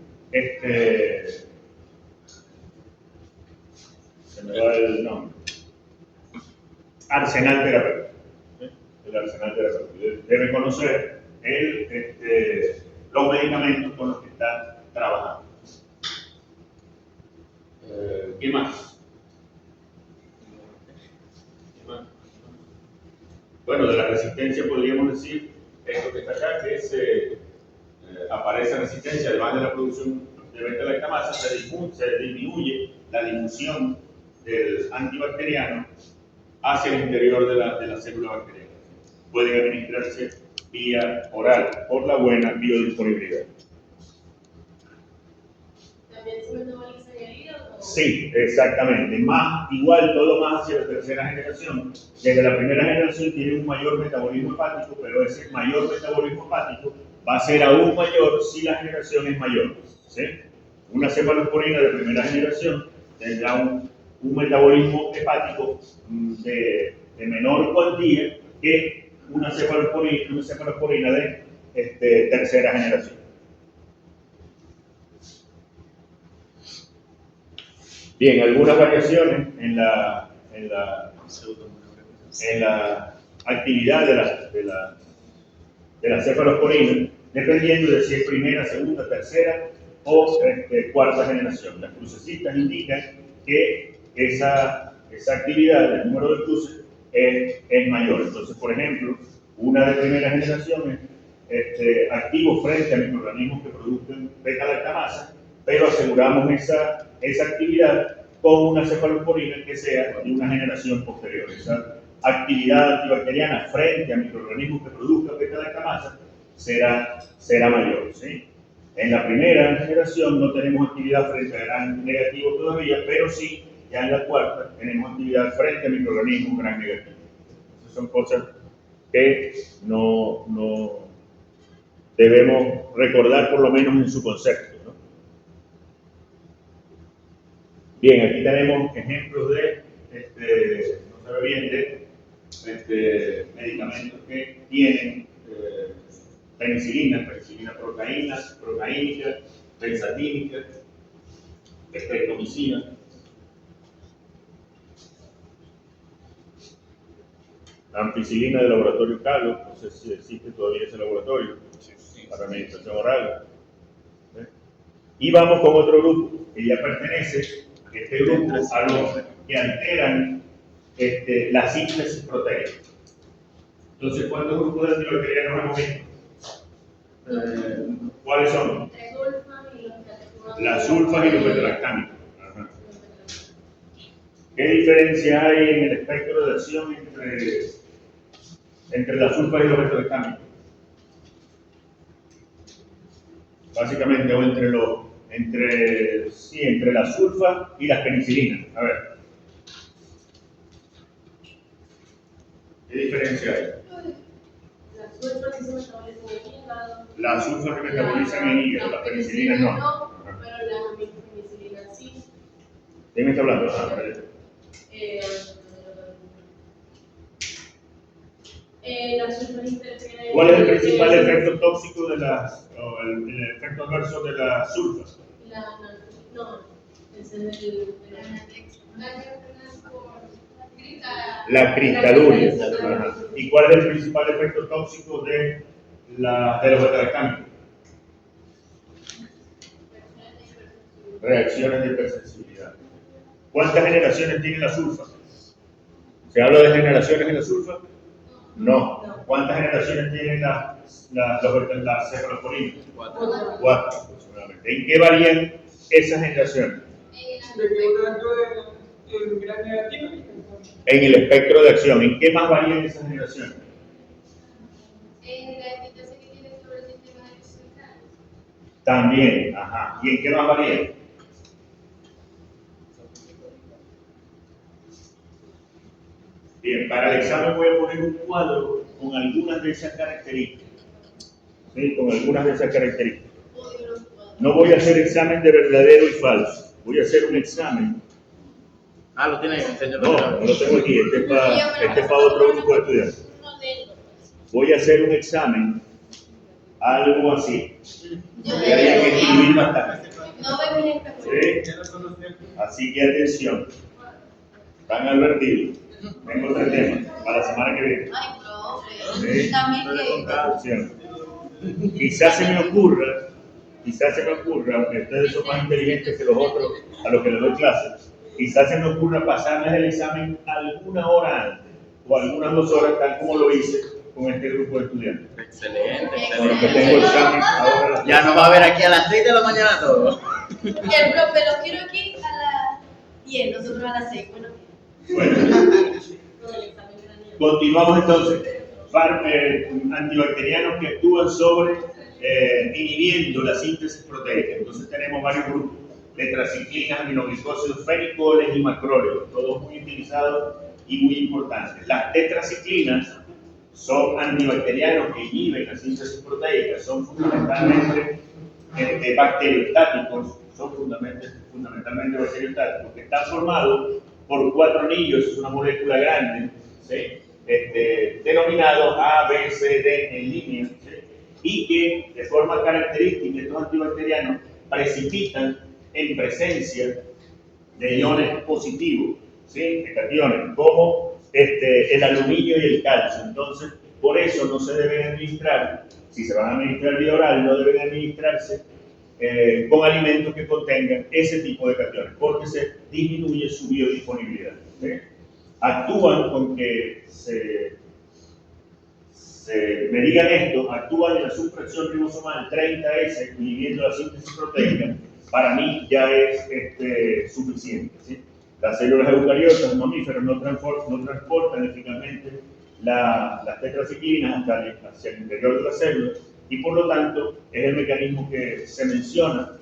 se me va el nombre. Arsenal terapéutico. ¿Sí? El arsenal terapéutico. Debe conocer los medicamentos con los que está trabajando. ¿Qué más? Bueno, de la resistencia podríamos decir esto que está acá, que es, aparece resistencia además de la producción de beta-lactamasa, se disminuye la difusión del antibacteriano hacia el interior de la célula bacteriana. Pueden administrarse vía oral por la buena biodisponibilidad. ¿También se metaboliza en el hígado? Sí, exactamente. Igual todo más hacia la tercera generación. Desde la primera generación tiene un mayor metabolismo hepático, pero ese mayor metabolismo hepático va a ser aún mayor si la generación es mayor. ¿Sí? Una cefalosporina de primera generación tendrá un metabolismo hepático de menor cuantía que una cefalosporina de tercera generación. Bien, algunas variaciones en la actividad de la cefalosporina, dependiendo de si es primera, segunda, tercera o cuarta generación. Las crucecitas indican que esa actividad, el número de cruces, es mayor. Entonces, por ejemplo, una de primera generación es activo frente a microorganismos que producen beta-lactamasa, pero aseguramos esa actividad con una cefalosporina que sea de una generación posterior. Esa actividad antibacteriana frente a microorganismos que produzcan beta-lactamasa será mayor. ¿Sí? En la primera generación no tenemos actividad frente a gran negativo todavía, pero sí, ya en la cuarta tenemos actividad frente a microorganismos gran negativo. Esas son cosas que no debemos recordar por lo menos en su concepto, ¿no? Bien, aquí tenemos ejemplos no sabe bien, de medicamentos que tienen penicilina procaínica, benzatínica, streptomicina. La ampicilina del laboratorio Calo, no sé si existe todavía ese laboratorio, para administración oral. Y vamos con otro grupo que ya pertenece, grupo, a los que alteran la síntesis proteica. Entonces, ¿cuántos grupos de antibacterianos hemos visto? ¿Cuáles son? Las sulfas y los beta-lactámicos. ¿Qué diferencia hay en el espectro de acción entre las sulfas y los beta-lactámicos? Básicamente, o entre las sulfas y las penicilinas. A ver. ¿Qué diferencia hay? Las sulfas sí se metabolizan en el hígado. Las sulfas se metabolizan en el hígado, las penicilinas no. Pero las penicilinas sí. ¿Quién me está hablando? Las sulfas interfieren. ¿Cuál es el principal efecto tóxico el efecto adverso de las sulfas? La cristaluria. ¿Y cuál es el principal efecto tóxico de los beta-lactámicos? Reacciones de hipersensibilidad. ¿Cuántas generaciones tiene la sulfa? ¿Se habla de generaciones en la sulfa? No. ¿Cuántas generaciones tienen las cefalosporinas? 4 aproximadamente. ¿En qué varían esas generaciones? En el espectro de acción. ¿En qué más varían esas generaciones? En la eficacia que tiene sobre el sistema nervioso central. También, ajá. ¿Y en qué más varían? Bien, para el examen voy a poner un cuadro con algunas de esas características. ¿Sí? Con algunas de esas características. No voy a hacer examen de verdadero y falso. Voy a hacer un examen. ¿Lo tiene ahí, señor? No lo tengo aquí. Este es para otro grupo de estudiantes. Voy a hacer un examen, algo así. Y hay que escribir bastante. ¿Sí? Así que atención. Están advertidos. Tengo otro tema para la semana que viene. Ay, Atención. Quizás se me ocurra, aunque ustedes son más inteligentes que los otros a los que les doy clases, quizás se me ocurra pasarles el examen alguna hora antes o algunas 2 horas, tal como lo hice con este grupo de estudiantes. Excelente, Con los que excelente. tengo examen ahora. Ya nos va a ver aquí a las 6 de la mañana todo. Y el profe, los quiero aquí a las 10, nosotros a las 6. Bueno, Bueno, todo el examen de la niña. continuamos entonces. Antibacterianos que actúan sobre inhibiendo la síntesis proteica. Entonces tenemos varios grupos: tetraciclinas, aminoglicósidos, fenicoles y macróleos, todos muy utilizados y muy importantes. Las tetraciclinas son antibacterianos que inhiben la síntesis proteica, son fundamentalmente bacteriostáticos, son fundamentalmente bacteriostáticos, que están formados por 4 anillos, es una molécula grande, ¿sí? Denominados A, B, C, D en línea, ¿sí? Y que de forma característica estos antibacterianos precipitan en presencia de iones positivos, ¿sí? De cationes, como el aluminio y el calcio. Entonces, por eso no se deben administrar, si se van a administrar vía oral, no deben administrarse con alimentos que contengan ese tipo de cationes, porque se disminuye su biodisponibilidad, ¿sí? Actúan, con que me digan esto, actúan en la subfracción ribosomal 30S, inhibiendo la síntesis proteica. Para mí ya es suficiente, ¿sí? Las células eucariotas, mamíferos, no transportan eficazmente las tetraciclinas hacia el interior de la célula, y por lo tanto es el mecanismo que se menciona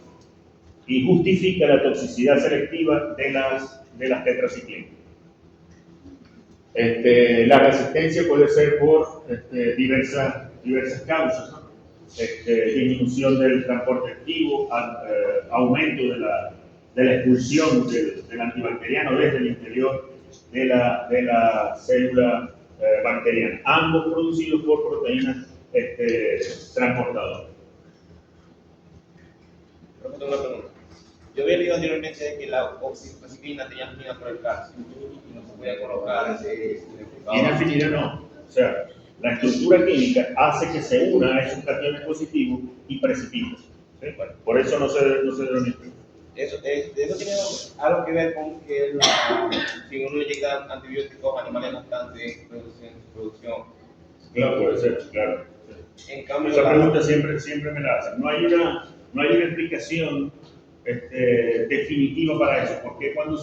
y justifica la toxicidad selectiva de las tetraciclinas. La resistencia puede ser por diversas causas, ¿no? Disminución del transporte activo, aumento de la expulsión del antibacteriano desde el interior de la célula bacteriana, ambos producidos por proteínas transportadoras. Pero tengo una pregunta. Yo había leído anteriormente de que la oxitociclina tenía afinidad por el calcio y no se podía colocar Tiene afinidad, no. O sea, la estructura química hace que se una a esos cationes positivos y precipita. ¿Sí? Bueno, por eso no se debe administrar. Eso tiene algo que ver con que si uno le llega antibióticos a animales lactantes en producción. Claro, puede ser, claro. Sí. En cambio, Esa pregunta siempre me la hacen. No hay una explicación definitiva para eso. Porque cuando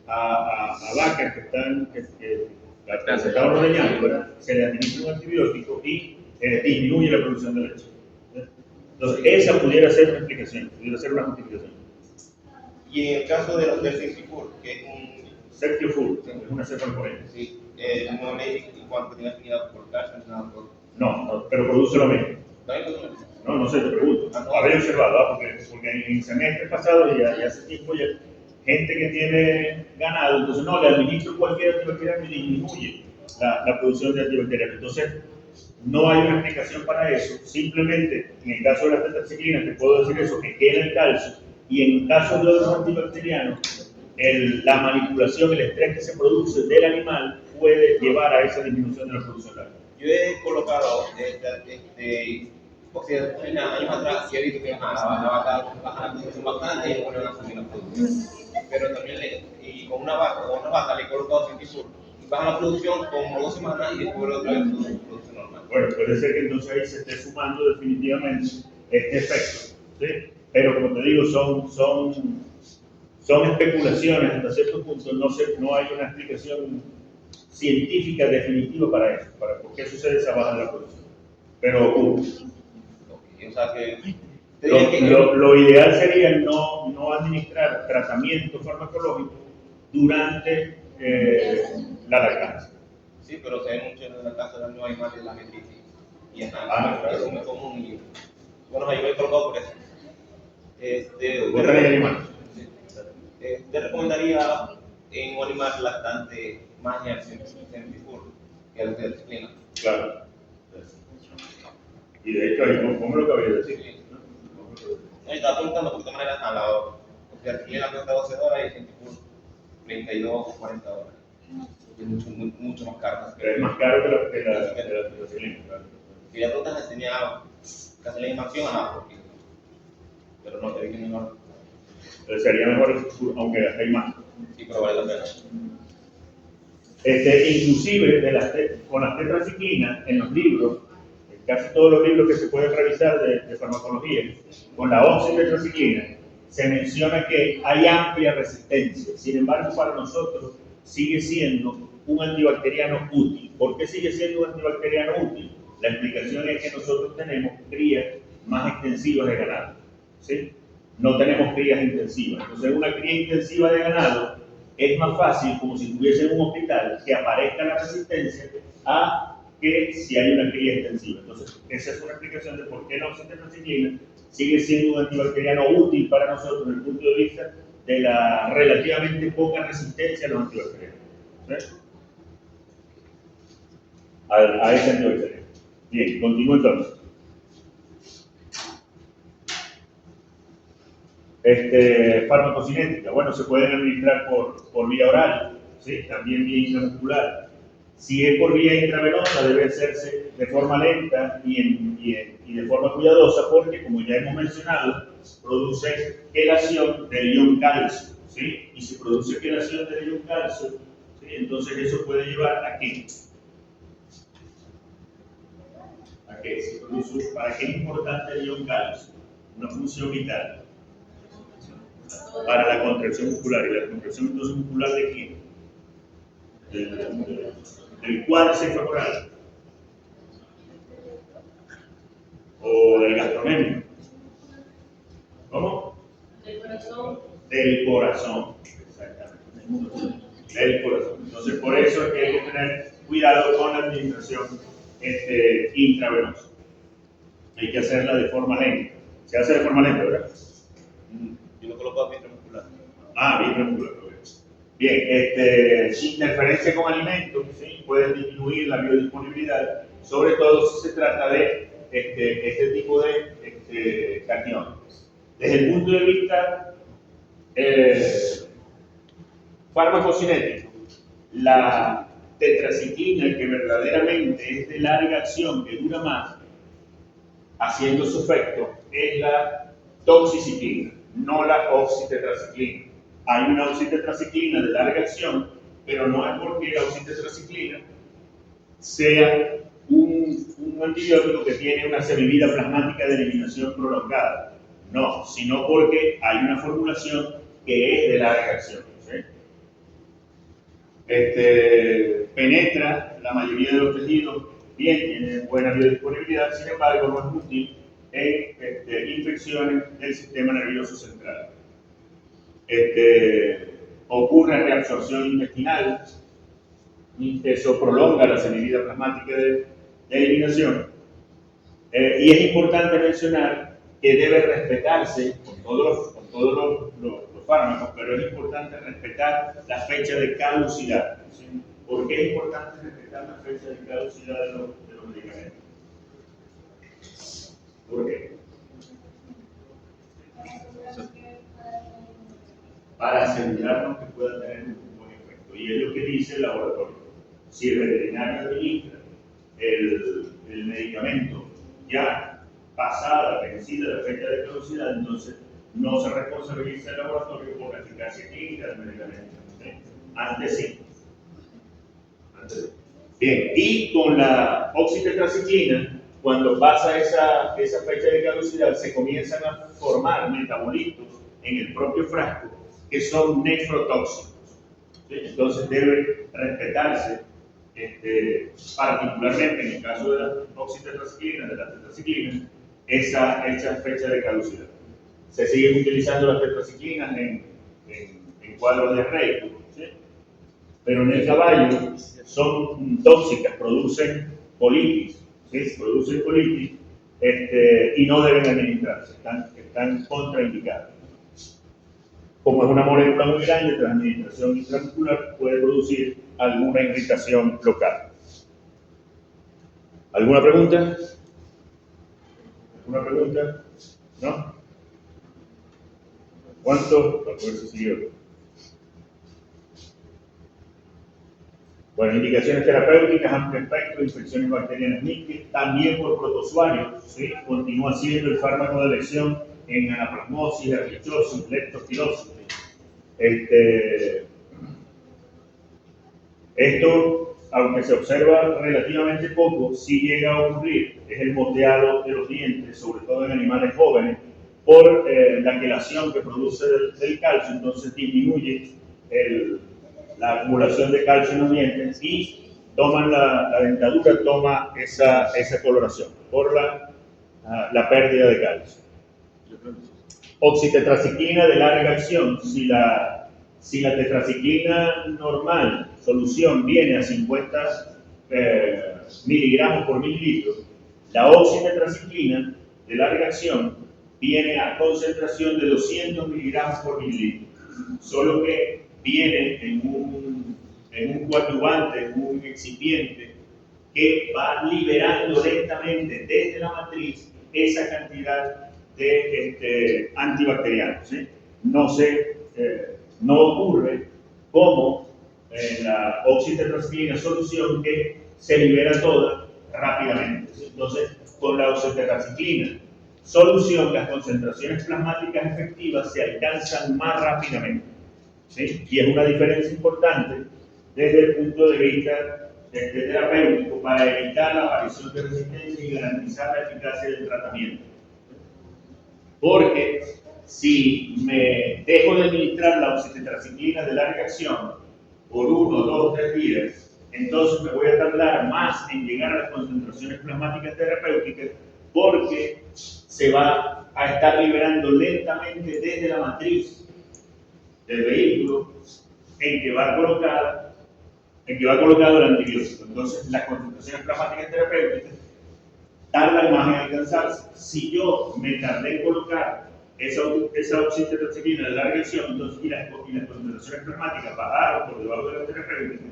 a vacas que se están ordeñando, ¿verdad?, se le administra un antibiótico y disminuye la producción de leche. Entonces, esa pudiera ser una explicación, pudiera ser una justificación. y en el caso de los del Septifur, que es un Septifur, es una cepa corriente. sí, no le dije cuánto tiene afinidad por calcio, nada por. No, pero produce lo mismo. ¿También por eso? No sé, te pregunto. Habría observado, porque en el semestre pasado y hace tiempo ya, gente que tiene ganado, entonces no, le administro cualquier antibacteriano y disminuye la producción de antibacterianos. Entonces, no hay una explicación para eso. Simplemente, en el caso de las tetraciclinas, te puedo decir eso, que queda el calcio, y en el caso de los antibacterianos, la manipulación, el estrés que se produce del animal puede llevar a esa disminución de la producción láctea. Yo he colocado oxidacina años atrás y he visto que la vaca baja la producción bastante y le ponen una subida producción. Pero también y con una vaca le he colocado Septifur, baja la producción como 2 semanas y después otra vez producción normal. Bueno, puede ser que entonces ahí se esté sumando definitivamente este efecto, ¿sí? Pero como te digo, son especulaciones hasta cierto punto, no hay una explicación científica definitiva para eso, para por qué sucede esa baja en la producción. Pero ocurre. O sea que Lo ideal sería no administrar tratamiento farmacológico durante la lactancia. sí, pero se ve mucho en la casa de los animales de la metritis y es Claro. es muy común y bueno, yo me he colocado por eso. ¿Vos tenés animales? Te recomendaría en un animal lactante más el Septifur que el de disciplina. Claro. Y de hecho, ¿cómo lo que había decir? No, yo estaba preguntando por qué manera a la disciplina cuesta $12 y el Septifur 32 o 40 dólares. Es mucho más caro. Pero es más caro que la tetraciclina, claro. Y la pregunta tenía casi la misma acción, pero no, te vi que mejor. Entonces sería mejor el futuro, aunque gastéis más. Sí, pero vale la pena. Inclusive con las tetraciclinas en los libros, en casi todos los libros que se pueden revisar de farmacología, con la oxitetraciclina, se menciona que hay amplia resistencia. Sin embargo, para nosotros sigue siendo un antibacteriano útil. ¿Por qué sigue siendo un antibacteriano útil? La explicación es que nosotros tenemos crías más extensivas de ganado, ¿sí? No tenemos crías intensivas. Entonces, una cría intensiva de ganado es más fácil, como si estuviese en un hospital, que aparezca la resistencia a que si hay una cría intensiva. Entonces, esa es una explicación de por qué la oxitetraciclina sigue siendo un antibacteriano útil para nosotros desde el punto de vista de la relativamente poca resistencia a los antibacterianos. ¿Sí? A ese antibacteriano. Bien, continúo entonces. Farmacocinética, bueno, se pueden administrar por vía oral, ¿sí? También vía intramuscular. Si es por vía intravenosa, debe hacerse de forma lenta y de forma cuidadosa, porque, como ya hemos mencionado, produce quelación del ion calcio, ¿sí? Y si produce quelación del ion calcio, ¿sí? Entonces eso puede llevar a qué? ¿A qué? ¿Para qué es importante el ion calcio? Una función vital. Para la contracción muscular. ¿Y la contracción entonces muscular de quién? Del cuádriceps femoral o del gastrocnemio. ¿Cómo? Del corazón. Del corazón, exactamente. Del corazón. Entonces, por eso es que hay que tener cuidado con la administración intravenosa. Hay que hacerla de forma lenta. Se hace de forma lenta, ¿verdad? Yo lo coloco a intramuscular. Intramuscular. Bien, interferencia con alimentos, ¿sí? Pueden disminuir la biodisponibilidad, sobre todo si se trata de este tipo de cationes. Desde el punto de vista farmacocinético, la tetraciclina, que verdaderamente es de larga acción, que dura más, haciendo su efecto, es la toxiciclina, no la oxitetraciclina. Hay una oxitetraciclina de larga acción, pero no es porque la oxitetraciclina sea un antibiótico que tiene una semivida plasmática de eliminación prolongada. No, sino porque hay una formulación que es de larga acción. ¿Sí? Penetra la mayoría de los tejidos bien, tiene buena biodisponibilidad, sin embargo no es útil en infecciones del sistema nervioso central. Ocurre reabsorción intestinal, y eso prolonga la semivida plasmática de eliminación. Y es importante mencionar que debe respetarse con todos los fármacos, pero es importante respetar la fecha de caducidad. ¿Sí? ¿Por qué es importante respetar la fecha de caducidad de los medicamentos? ¿Por qué? Para asegurarnos que pueda tener un buen efecto. Y es lo que dice el laboratorio. Si el veterinario administra el medicamento ya pasada, vencida la fecha de caducidad, entonces no se responsabiliza el laboratorio por la eficacia clínica del medicamento. ¿Sí? Antes sí. Bien, y con la oxitetraciclina, cuando pasa esa fecha de caducidad, se comienzan a formar metabolitos en el propio frasco que son nefrotóxicos. ¿Sí? Entonces debe respetarse, particularmente en el caso de la oxitetraciclina, de la tetraciclina, esa fecha de caducidad. Se siguen utilizando las tetraciclinas en cuadros diarreicos, ¿sí? Pero en el caballo son tóxicas, producen colitis, ¿sí? Producen colitis y no deben administrarse, están contraindicadas. Como es una molécula muy grande, tras administración intramuscular puede producir alguna irritación local. ¿Alguna pregunta? ¿Alguna pregunta? ¿No? ¿Cuánto? Para poder seguir. Bueno, indicaciones terapéuticas, amplio espectro, infecciones bacterianas níqueles, también por protozoarios, ¿sí? Continúa siendo el fármaco de elección en anaplasmosis, ehrlichiosis, leptospirosis. Esto, aunque se observa relativamente poco, sí llega a ocurrir. Es el moteado de los dientes, sobre todo en animales jóvenes, por la quelación que produce del calcio, entonces disminuye la acumulación de calcio en los dientes y toman la dentadura toma esa coloración por la pérdida de calcio. Oxitetraciclina de larga acción. Si la tetraciclina normal, solución, viene a 50 miligramos por mililitro, la oxitetraciclina de larga acción viene a concentración de 200 miligramos por mililitro, solo que viene en un coadyuvante, en un excipiente que va liberando lentamente desde la matriz esa cantidad de antibacterianos. ¿Sí? No ocurre como en la oxitetraciclina solución que se libera toda rápidamente. ¿Sí? Entonces, con la oxitetraciclina solución, las concentraciones plasmáticas efectivas se alcanzan más rápidamente. ¿Sí? Y es una diferencia importante desde el punto de vista terapéutico para evitar la aparición de resistencia y garantizar la eficacia del tratamiento. Porque si me dejo de administrar la oxitetraciclina de larga acción por 1, 2, 3 días, entonces me voy a tardar más en llegar a las concentraciones plasmáticas terapéuticas porque se va a estar liberando lentamente desde la matriz del vehículo en que va colocado el antibiótico. Entonces, las concentraciones plasmáticas terapéuticas tardan más en alcanzarse. Si yo me tardé en colocar esa oxitetraciclina de larga acción, entonces, y las concentraciones plasmáticas bajaron por debajo de la terapéutica,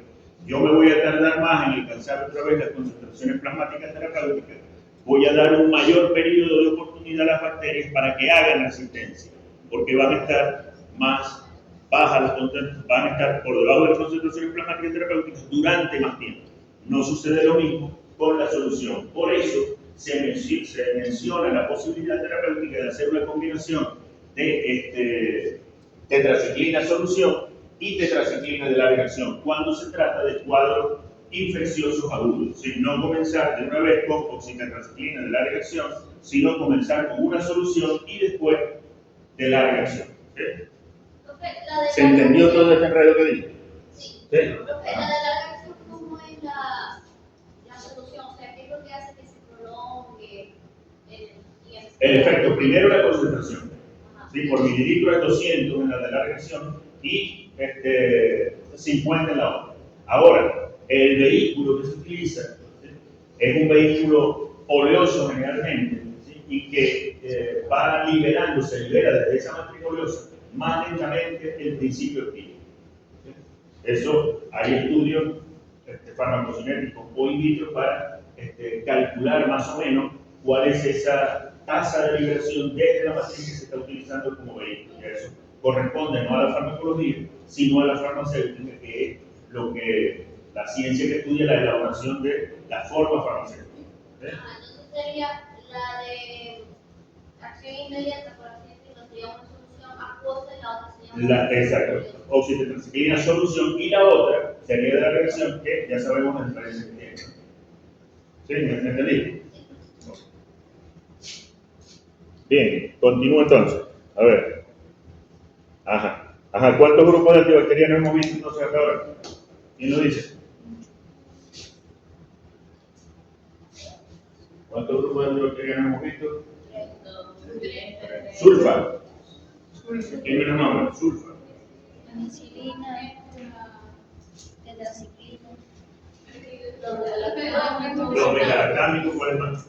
yo me voy a tardar más en alcanzar otra vez las concentraciones plasmáticas terapéuticas. Voy a dar un mayor periodo de oportunidad a las bacterias para que hagan resistencia, porque van a estar más bajas, van a estar por debajo de las concentraciones plasmáticas terapéuticas durante más tiempo. No sucede lo mismo con la solución. Por eso se menciona la posibilidad terapéutica de hacer una combinación de tetraciclina solución y tetraciclina de larga acción cuando se trata de cuadros infecciosos agudos. ¿Sí? No comenzar de una vez con oxitetraciclina de larga acción, sino comenzar con una solución y después de larga acción. ¿Sí? ¿Se entendió todo este enredo que dije? Sí. ¿Sí? La de larga acción, ¿cómo es la solución? O sea, ¿qué es lo que hace que se prolongue el efecto? Primero la concentración. ¿Sí? Por mililitro es 200 en la de larga acción y 50 en la otra. Ahora, el vehículo que se utiliza, ¿sí? Es un vehículo oleoso generalmente, ¿sí? Y que se libera desde esa matriz oleosa más lentamente el principio activo. ¿Sí? Eso, hay estudios farmacocinéticos o in vitro para calcular más o menos cuál es esa tasa de liberación desde la matriz que se está utilizando como vehículo. Y eso corresponde no a la farmacología, sino a la farmacéutica, que es la ciencia que estudia la elaboración de la forma farmacéutica. Entonces sería la de acción inmediata, por así decirlo, sería una solución acuosa y la otra sería Exacto. Oxitetraciclina solución y la otra sería de la reacción que ya sabemos la diferencia que tiene. ¿Sí? ¿Me entendí? Bien, continúo entonces. A ver. ¿Cuántos grupos de antibacterianos hemos visto entonces hasta ahora? ¿Quién lo dice? ¿Cuántos grupos de antibacterianos hemos visto? Sulfa. ¿Quién me lo nombra? Sulfa. penicilina, tetraciclina, Los beta-lactámicos, ¿cuál es más?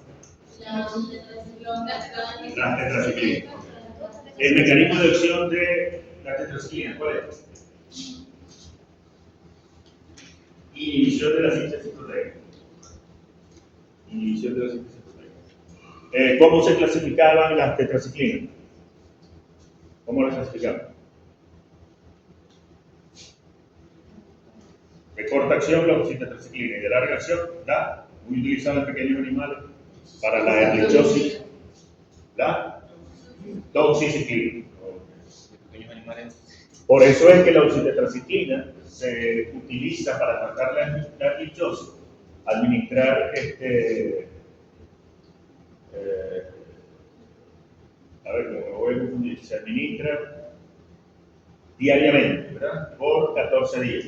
La tetraciclina. El mecanismo de acción de la tetraciclina, ¿cuál es? Inhibición de la síntesis proteica. Inhibición de la síntesis proteica. ¿Cómo se clasificaban las tetraciclinas? ¿Cómo las clasificaban? De corta acción, la oxitetraciclina, y de larga acción, la muy utilizada en pequeños animales para la ehrlichiosis, la doxiciclina. Pequeños animales. Por eso es que la oxitetracitina se utiliza para tratar la artritis, administrar a ver, me voy a confundir, se administra diariamente, ¿verdad? Por 14 días.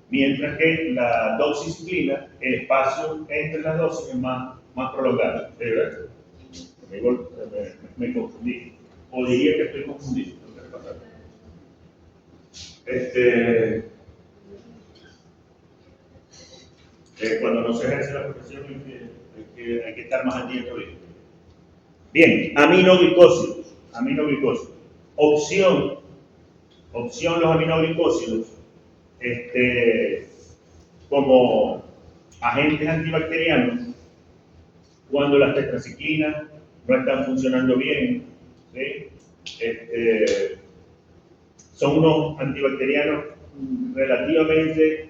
Mientras que la doxiciclina, el espacio entre las dosis es más prolongado, ¿verdad? Me confundí, o diría que estoy confundido. Cuando no se ejerce la profesión hay que estar más al día que hoy. Bien, aminoglicósidos. Opción los aminoglicósidos como agentes antibacterianos cuando las tetraciclinas no están funcionando bien, ¿sí? Son unos antibacterianos relativamente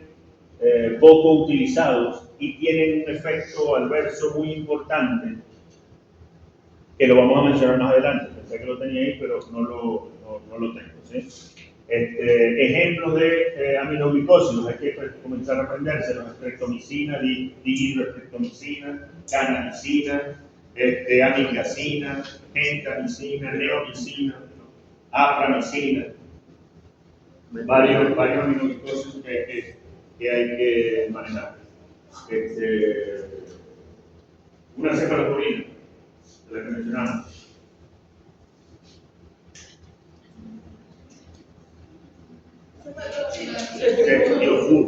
poco utilizados y tienen un efecto adverso muy importante que lo vamos a mencionar más adelante. Pensé que lo tenía ahí, pero no lo tengo, ¿sí? Ejemplos de aminoglicósidos, hay que comenzar a aprendérselos: estreptomicina, dihidroestreptomicina, canamicina, amigdacina, gentamicina, neomicina, apramicina, varios aminoglicósidos que hay que manejar. Una cefalosporina, de la que mencionamos.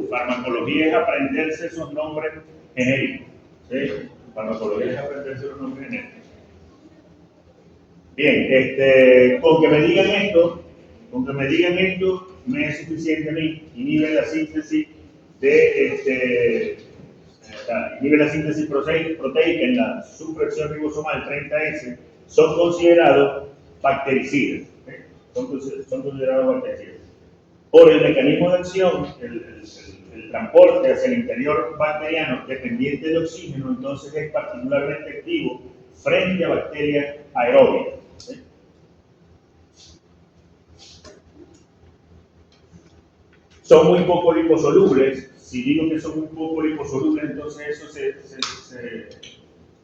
Farmacología es aprenderse esos nombres genéricos. ¿Sí? Farmacología es aprenderse los nombres genéricos. Bien, con que me digan esto, me es suficiente a mí. Inhibe la síntesis proteica en la subfracción ribosomal 30S, son considerados bactericidas. Son considerados bactericidas. Por el mecanismo de acción, el transporte hacia el interior bacteriano dependiente de oxígeno, entonces es particularmente activo frente a bacterias aerobias. ¿Sí? Son muy poco liposolubles. Si digo que son muy poco liposolubles, entonces eso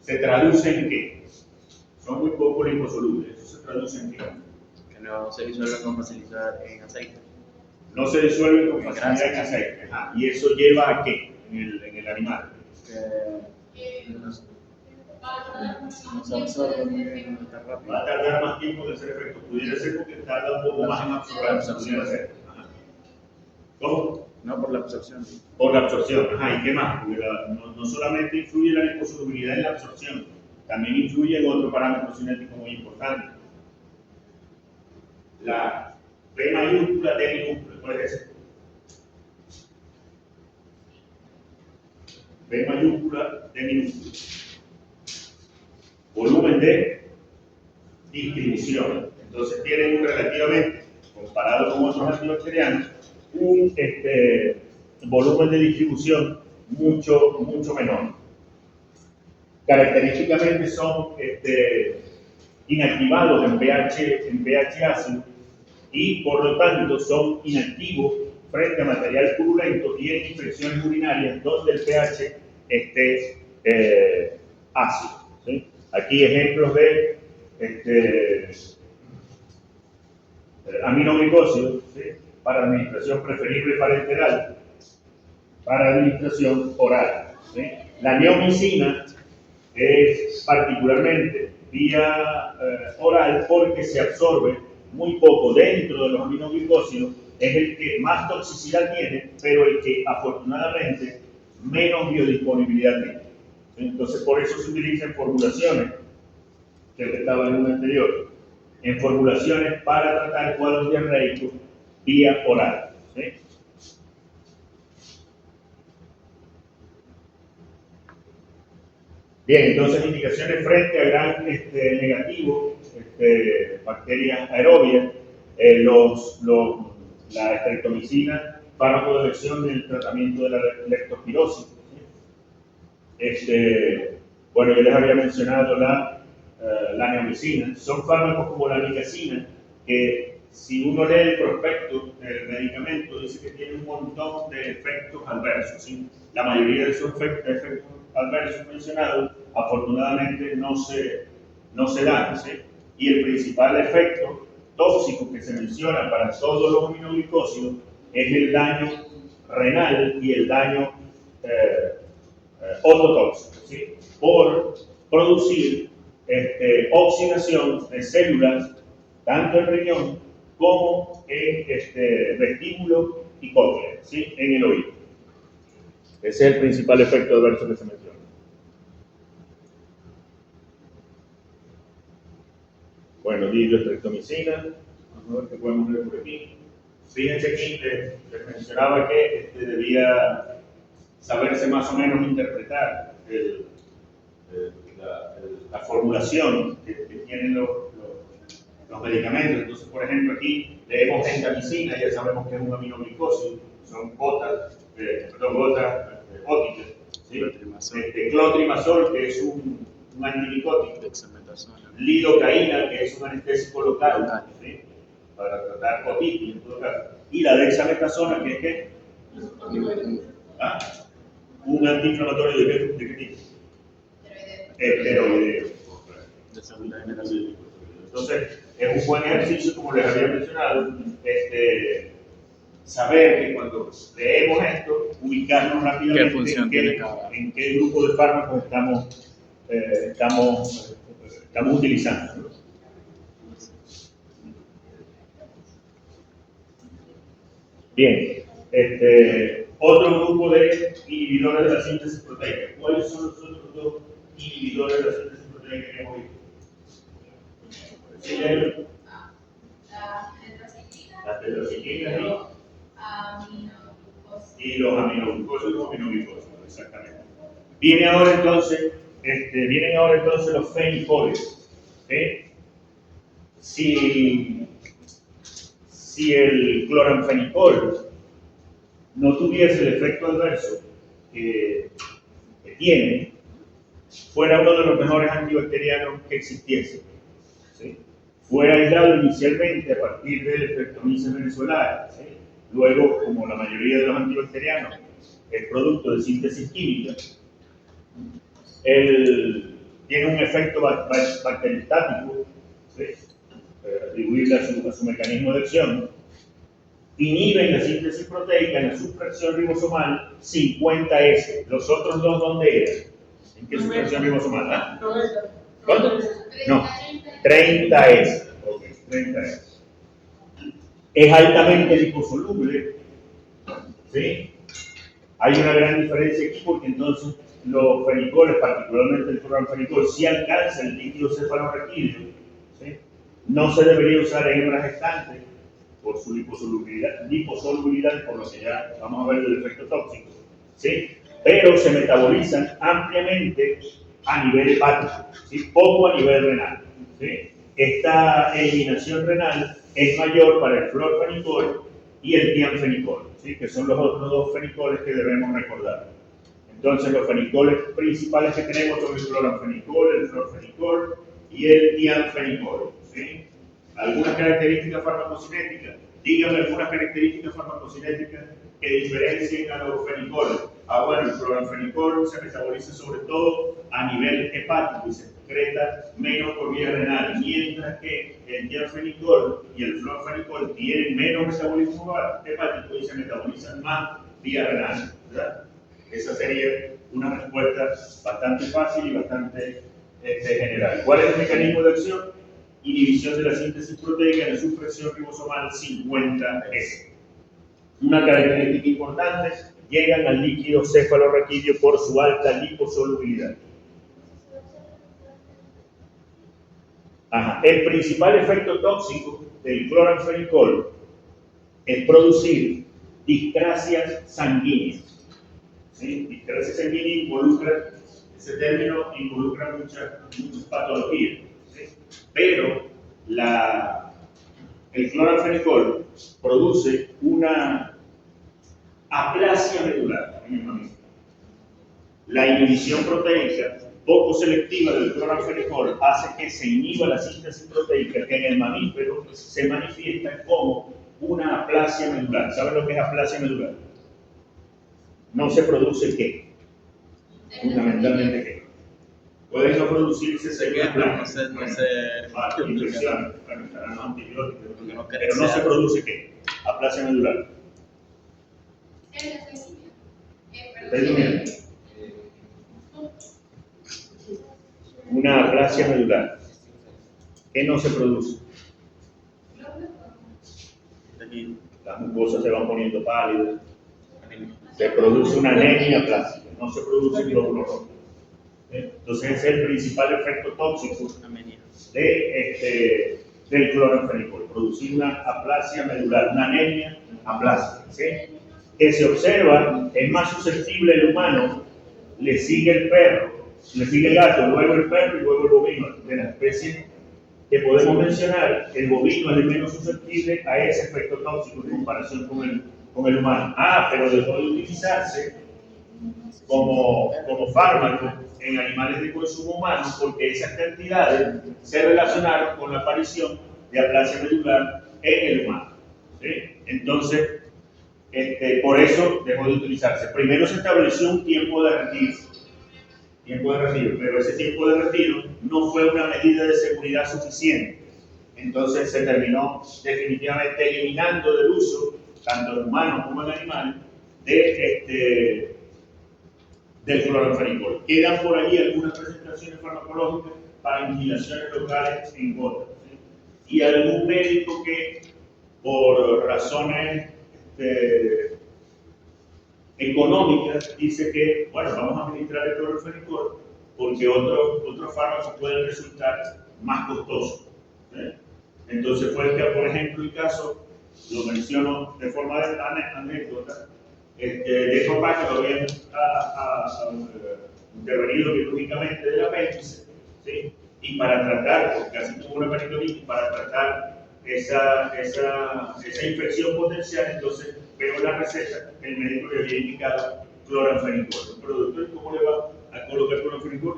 se traduce en ¿qué? Son muy poco liposolubles. Eso se traduce en ¿qué? Que no se disuelven con facilidad en aceite. No se disuelven con facilidad en aceite. Ajá. ¿Y eso lleva a qué en el animal? Que no se absorbe muy bien, no está rápido. Va a tardar más tiempo en hacer efecto. Pudiera ser porque tarda un poco más en absorber. Pudiera ser. Ajá. ¿Cómo? No, por la absorción. Por la absorción. Ajá. ¿Y qué más? No solamente influye la liposolubilidad en la absorción, también influye en otro parámetro cinético muy importante. La B mayúscula, D minúscula. ¿Cuál es ese? B mayúscula, D minúscula. Volumen de distribución. Entonces tienen relativamente, comparado con otros antibacterianos, un volumen de distribución mucho menor. Característicamente son inactivados en pH ácido y por lo tanto son inactivos frente a material purulento y en infecciones urinarias donde el pH esté ácido. ¿Sí? Aquí ejemplos de aminoglicósidos, ¿sí? Para administración preferible parenteral, para administración oral. ¿Sí? La neomicina es particularmente vía oral porque se absorbe muy poco dentro de los aminoglicósidos, es el que más toxicidad tiene, pero el que afortunadamente menos biodisponibilidad tiene. Entonces, por eso se utiliza en formulaciones, que estaba en un anterior, en formulaciones para tratar cuadros diarreicos vía oral. ¿Sí? Bien, entonces indicaciones frente a gran negativo, bacterias aerobias, la estreptomicina, fármaco de elección del tratamiento de la leptospirosis. Bueno, yo les había mencionado la neomicina. Son fármacos como la amigdacina que si uno lee el prospecto del medicamento, dice que tiene un montón de efectos adversos. ¿Sí? La mayoría de esos efectos adversos mencionados, afortunadamente, no se dan. ¿Sí? Y el principal efecto tóxico que se menciona para todos los aminoglicósidos es el daño renal y el daño ototóxico, ¿sí? Por producir oxidación de células, tanto en riñón como en vestíbulo y cóclea, ¿sí? En el oído. Ese es el principal efecto adverso que se menciona. Bueno, dihidroestreptomicina, vamos a ver qué podemos ver por aquí. Fíjense aquí, les mencionaba que debía saberse más o menos interpretar la formulación que tienen los medicamentos. Entonces, por ejemplo, aquí leemos gentamicina, ya sabemos que es un aminoglicósido, son gotas óticas. ¿Sí? Clotrimazol, que es un antimicótico. Lidocaína, que es un anestésico local, ¿sí? Para tratar otitis en todo caso. Y la dexametasona, que es ¿qué? Un antiinflamatorio de qué tipo? Esteroideo. De segunda generación. Entonces, es un buen ejercicio, como les había mencionado, saber que cuando leemos esto, ubicarnos rápidamente en qué grupo de fármacos estamos utilizando, ¿no? Bien, otro grupo de inhibidores de la síntesis proteica. ¿Cuáles son los otros dos inhibidores de la síntesis proteica que hemos visto? ¿Sí, las tetraciclinas y los aminoglucósidos, exactamente. Vienen ahora entonces los fenicoles. ¿Sí? Si el cloranfenicol no tuviese el efecto adverso que tiene, fuera uno de los mejores antibacterianos que existiese. ¿Sí? Fuera aislado inicialmente a partir del Streptomyces venezolana. ¿Sí? Luego, como la mayoría de los antibacterianos es producto de síntesis química, él tiene un efecto bacteriostático, ¿sí? Atribuible a su mecanismo de acción, inhiben la síntesis proteica en la supresión ribosomal 50S. ¿Los otros dos dónde eran? ¿En qué supresión ribosomal? ¿Cuánto? No, 30S. Ok, 30S. Es altamente liposoluble, ¿sí? Hay una gran diferencia aquí porque entonces los fenicoles, particularmente el cloranfenicol, sí alcanza el líquido cefalorraquídeo, ¿sí? No se debería usar en hembras gestantes por su liposolubilidad y por lo que ya vamos a ver del efecto tóxico, ¿sí? Pero se metabolizan ampliamente a nivel hepático, ¿sí? Poco a nivel renal, ¿sí? Esta eliminación renal es mayor para el florfenicol y el tianfenicol, ¿sí? Que son los otros dos fenicoles que debemos recordar. Entonces, los fenicoles principales que tenemos son el cloranfenicol, el florfenicol y el tianfenicol, ¿sí? Algunas características farmacocinéticas. Díganme algunas características farmacocinéticas que diferencien a los fenicoles. Bueno, el cloranfenicol se metaboliza sobre todo a nivel hepático y se excreta menos por vía renal, mientras que el tianfenicol y el florfenicol tienen menos metabolismo hepático y se metabolizan más vía renal, ¿verdad? Esa sería una respuesta bastante fácil y bastante general. ¿Cuál es el mecanismo de acción? Inhibición de la síntesis proteica en la supresión ribosomal 50S. Una característica importante, llegan al líquido cefalorraquídeo por su alta liposolubilidad. El principal efecto tóxico del cloranfenicol es producir discrasias sanguíneas. ¿Sí? Discrasia sanguínea involucra, ese término involucra muchas patologías. ¿Sí? Pero el cloranfenicol produce una aplasia medular en el mamífero. La inhibición proteica poco selectiva del cloranfenicol hace que se inhiba la síntesis proteica que en el mamífero se manifiesta como una aplasia medular. ¿Saben lo que es aplasia medular? No se produce ¿qué? Fundamentalmente ¿qué? Pueden no producirse sequías blancas, infecciones, estarán los antibióticos, pero no se produce ¿qué? Aplasia medular. ¿Estáis durmiendo? Una aplasia medular. ¿Qué no se produce? Las mucosas se van poniendo pálidas. Se produce una anemia plástica, no se produce glóbulo rojo. Entonces ese es el principal efecto tóxico del cloranfenicol, producir una aplasia medular, una anemia aplástica, ¿sí? Que se observa, es más susceptible el humano, le sigue el perro, le sigue el gato, luego el perro y luego el bovino. De las especies que podemos mencionar, el bovino es el menos susceptible a ese efecto tóxico en comparación con el humano. Pero dejó de utilizarse como fármaco en animales de consumo humano porque esas cantidades se relacionaron con la aparición de aplasia medular en el humano, ¿sí? Entonces, por eso dejó de utilizarse. Primero se estableció un tiempo de retiro, pero ese tiempo de retiro no fue una medida de seguridad suficiente. Entonces se terminó definitivamente eliminando del uso, tanto en humanos como en animales, del cloranfenicol. Quedan por ahí algunas presentaciones farmacológicas para inhalaciones locales en gotas, ¿sí? Y algún médico que por razones económicas dice que, bueno, vamos a administrar el cloranfenicol porque otros fármacos pueden resultar más costosos, ¿sí? Entonces fue que, por ejemplo, el caso, lo menciono de forma de anécdota, de papá que lo habían intervenido quirúrgicamente del apéndice, ¿sí? Y para tratar, porque casi tuvo una peritonitis, para tratar esa infección potencial, entonces veo la receta, el médico le había indicado cloranfenicol. Pero doctor, ¿cómo le va a colocar cloranfenicol?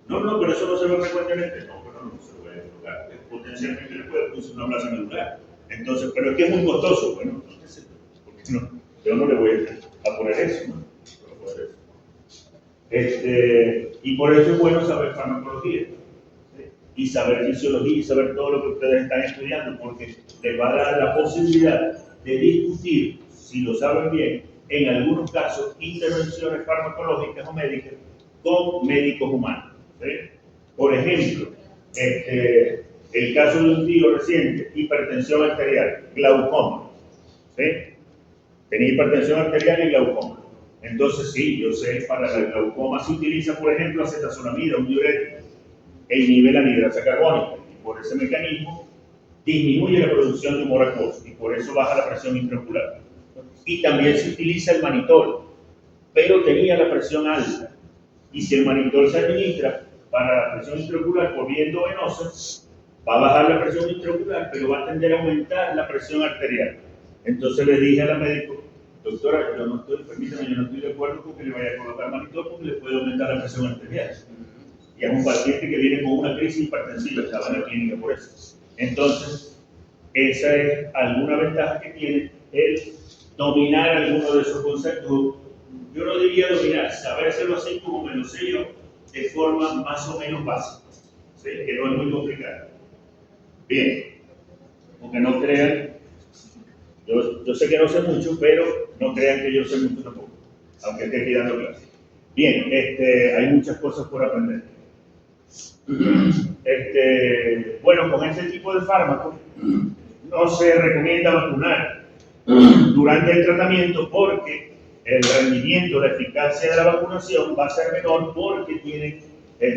No, pero eso no se ve frecuentemente. No, pero no se lo voy a colocar. Potencialmente le puede producir una aplasia medular. Entonces, pero es que es muy costoso. Bueno, entonces, ¿por qué no? Yo no le voy a poner eso, ¿no? Y por eso es bueno saber farmacología, ¿sí? Y saber fisiología y saber todo lo que ustedes están estudiando, porque les va a dar la posibilidad de discutir, si lo saben bien, en algunos casos, intervenciones farmacológicas o médicas con médicos humanos, ¿sí? Por ejemplo, el caso de un tío reciente, hipertensión arterial, glaucoma, ¿sí? Tenía hipertensión arterial y glaucoma. Entonces, sí, yo sé, para el glaucoma se utiliza, por ejemplo, acetazolamida, un diurético, que inhibe la anhidrasa carbónica, y por ese mecanismo disminuye la producción de humor acuoso, y por eso baja la presión intraocular. Y también se utiliza el manitol, pero tenía la presión alta, y si el manitol se administra para la presión intraocular por vía endovenosa, va a bajar la presión intraocular, pero va a tender a aumentar la presión arterial. Entonces le dije a la médico, doctora, yo no estoy de acuerdo con que le vaya a colocar manitol porque le puede aumentar la presión arterial. Y es un paciente que viene con una crisis hipertensiva, estaba en la clínica por eso. Entonces, esa es alguna ventaja que tiene el dominar alguno de esos conceptos. Yo no diría dominar, sabérselo así como me lo sé yo, de forma más o menos básica, ¿sí? Que no es muy complicado. Bien, aunque no crean, yo sé que no sé mucho, pero no crean que yo sé mucho tampoco, aunque esté aquí dando clases. Bien, hay muchas cosas por aprender. Bueno, con este tipo de fármacos no se recomienda vacunar durante el tratamiento porque el rendimiento, la eficacia de la vacunación va a ser menor porque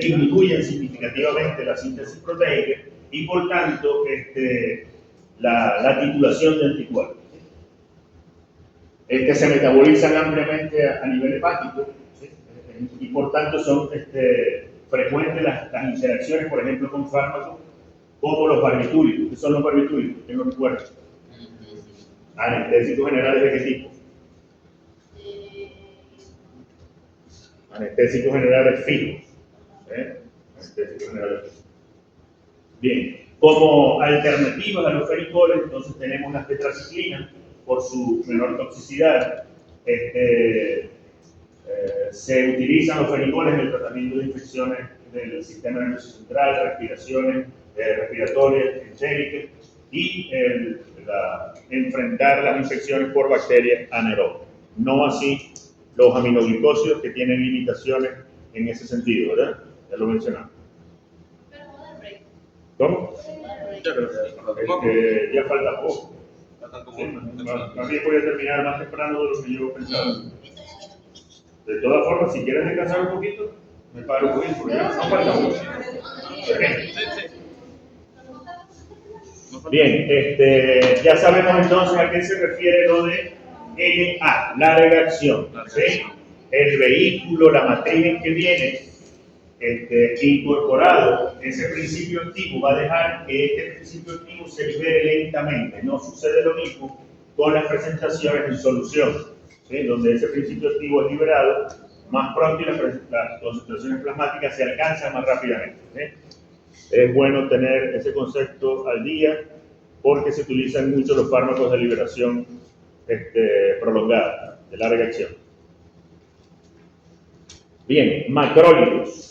disminuyen significativamente la síntesis proteica y por tanto la titulación de anticuerpos. Que se metabolizan ampliamente a nivel hepático, ¿sí? Y por tanto son frecuentes las interacciones, por ejemplo, con fármacos como los barbitúricos. ¿Qué son los barbitúricos? Que no recuerdo. Anestésicos generales, ¿de qué tipo? Anestésicos generales fijos. Anestésicos generales fijos. Bien, como alternativas a los fenicoles, entonces tenemos la tetraciclina, por su menor toxicidad. Se utilizan los fenicoles en el tratamiento de infecciones del sistema nervioso central, respiratorias, entéricas y enfrentar las infecciones por bacterias anaeróbicas. No así los aminoglicósidos, que tienen limitaciones en ese sentido, ¿verdad? Ya lo mencionamos. ¿Cómo? Ya falta poco. Sí, más bien voy a terminar más temprano de lo que yo pensaba. De todas formas, si quieres descansar un poquito, me paro un poquito, porque no falta mucho. Bien, ya sabemos entonces a qué se refiere lo de LA, larga acción. ¿Sí? El vehículo, la matriz en que viene incorporado, ese principio activo va a dejar que este principio activo se libere lentamente. No sucede lo mismo con las presentaciones en solución, ¿sí? Donde ese principio activo es liberado más pronto y las concentraciones plasmáticas se alcanzan más rápidamente, ¿sí? Es bueno tener ese concepto al día porque se utilizan mucho los fármacos de liberación prolongada, de larga acción. Bien, macrólidos.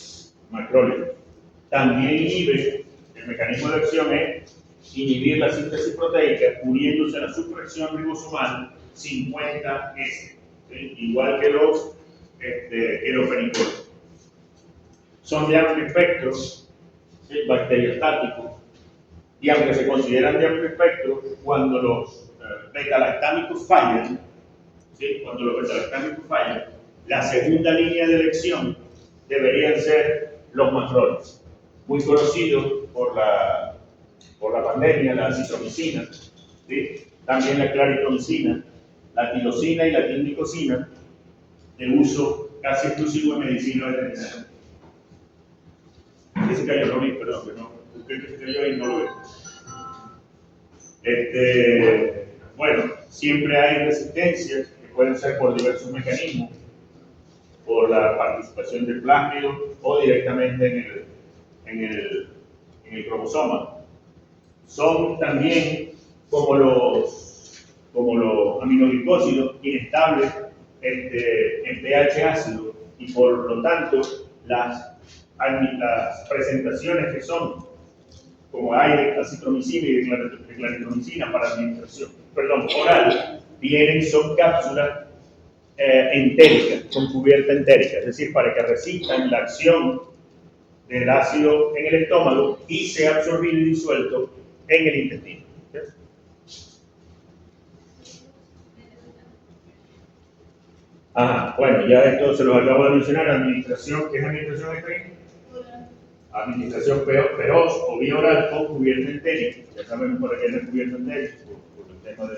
También inhibe, el mecanismo de acción es inhibir la síntesis proteica uniéndose a la supresión ribosomal 50S, ¿sí? Igual que los fenicoles. Son de amplio espectro, ¿sí? Bacteriostáticos, y aunque se consideran de amplio espectro, cuando los beta-lactámicos fallan, ¿sí? La segunda línea de elección deberían ser los macrólidos, muy conocidos por la pandemia, la acitromicina, ¿sí? También la claritromicina, la tirosina y la tindicosina, de uso casi exclusivo en medicina veterinaria. ¿Qué se cayó? No vi, perdón, que no, usted que se cayó ahí no lo ve. Bueno, siempre hay resistencias que pueden ser por diversos mecanismos, por la participación del plásmido o directamente en el cromosoma. Son también como los aminoglicósidos inestables en pH ácido, y por lo tanto las presentaciones que son como hay de acitromicina y de claritromicina para administración, oral, son cápsulas entéricas, con cubierta entérica, es decir, para que resistan la acción del ácido en el estómago y sea absorbido y disuelto en el intestino. Bueno, ya esto se los acabo de mencionar. Administración, ¿qué es administración externa? Administración feroz o vía oral con cubierta entérica. Ya sabemos por qué es la cubierta entérica, por el tema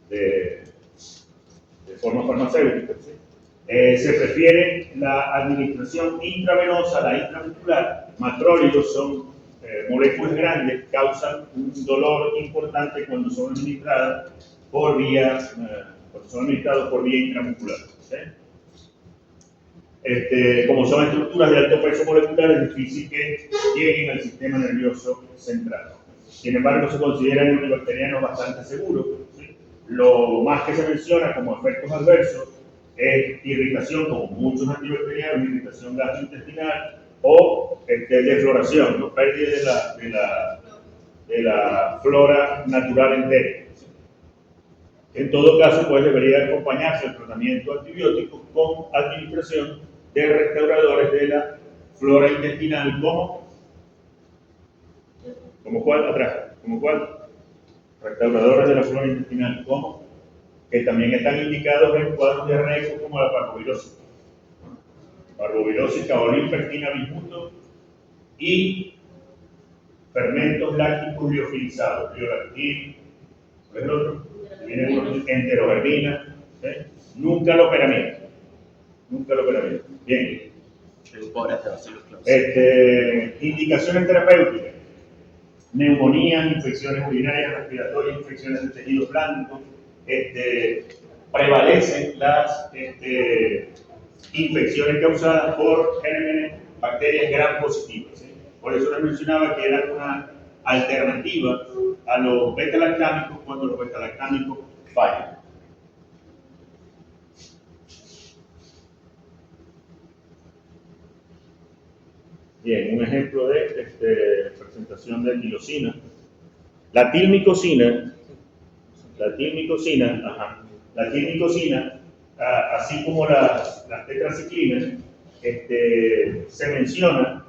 de forma farmacéutica. ¿Sí? Se prefiere la administración intravenosa, la intramuscular. Macrólidos son moléculas grandes, causan un dolor importante cuando son administradas por vía intramuscular. ¿Sí? Como son estructuras de alto peso molecular, es difícil que lleguen al sistema nervioso central. Sin embargo, se consideran antibacterianos bastante seguros. ¿Sí? Lo más que se menciona como efectos adversos es irritación, como muchos antibacterianos, irritación gastrointestinal o defloración, ¿no? Pérdida de la flora natural entera. En todo caso, pues debería acompañarse el tratamiento antibiótico con administración de restauradores de la flora intestinal, como cuál atrás, como cuál, restauradores de la flora intestinal, como que también están indicados en cuadros diarreicos como la parvovirosis. Parvovirosis, caolín, pectina, bismuto y fermentos lácticos liofilizados, biolactil, ¿cuál es el otro? Viene enteroherbina, ¿sí? Nunca loperamida. Bien. Indicaciones terapéuticas: neumonías, infecciones urinarias, respiratorias, infecciones del tejido blando. Prevalecen las infecciones causadas por gérmenes, bacterias gram positivas. ¿Sí? Por eso les mencionaba que era una alternativa a los beta-lactámicos cuando los beta-lactámicos fallan. Bien, un ejemplo de presentación de tilosina. La tilmicosina, así como las tetraciclinas, se menciona,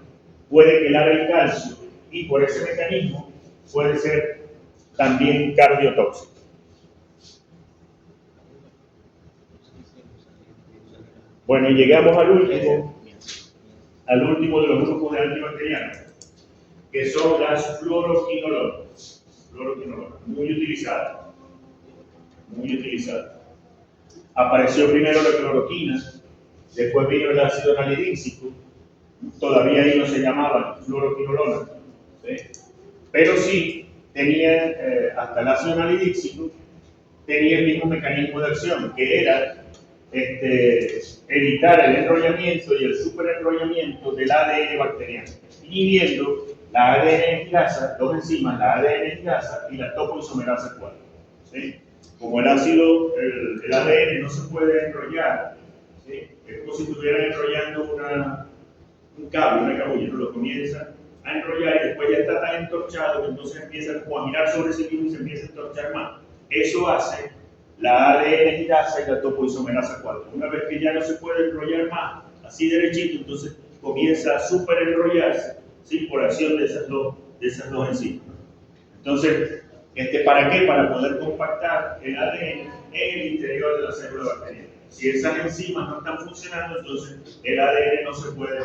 puede quelar el calcio y por ese mecanismo puede ser también cardiotóxico. Bueno, y llegamos al último de los grupos de antibacterianos, que son las fluoroquinolonas. Muy utilizadas. Apareció primero la cloroquina, después vino el ácido nalidíxico, todavía ahí no se llamaban fluoroquinolonas, ¿sí? Pero sí tenían, hasta el ácido nalidíxico, tenía el mismo mecanismo de acción, que era evitar el enrollamiento y el superenrollamiento del ADN bacteriano, inhibiendo la ADN ligasa, dos enzimas, la ADN ligasa y la topoisomerasa 4. ¿Sí? Como el ADN no se puede enrollar, ¿sí? Es como si estuvieran enrollando un cable, una cabulla, lo comienza a enrollar y después ya está tan entorchado que entonces empieza como a girar sobre sí mismo y se empieza a entorchar más. Eso hace la ADN ligasa y la topoisomerasa 4. Una vez que ya no se puede enrollar más, así derechito, entonces comienza a superenrollarse, ¿sí? Por acción de esas dos enzimas. Entonces, ¿para qué? Para poder compactar el ADN en el interior de la célula bacteriana. Si esas enzimas no están funcionando, entonces el ADN no se puede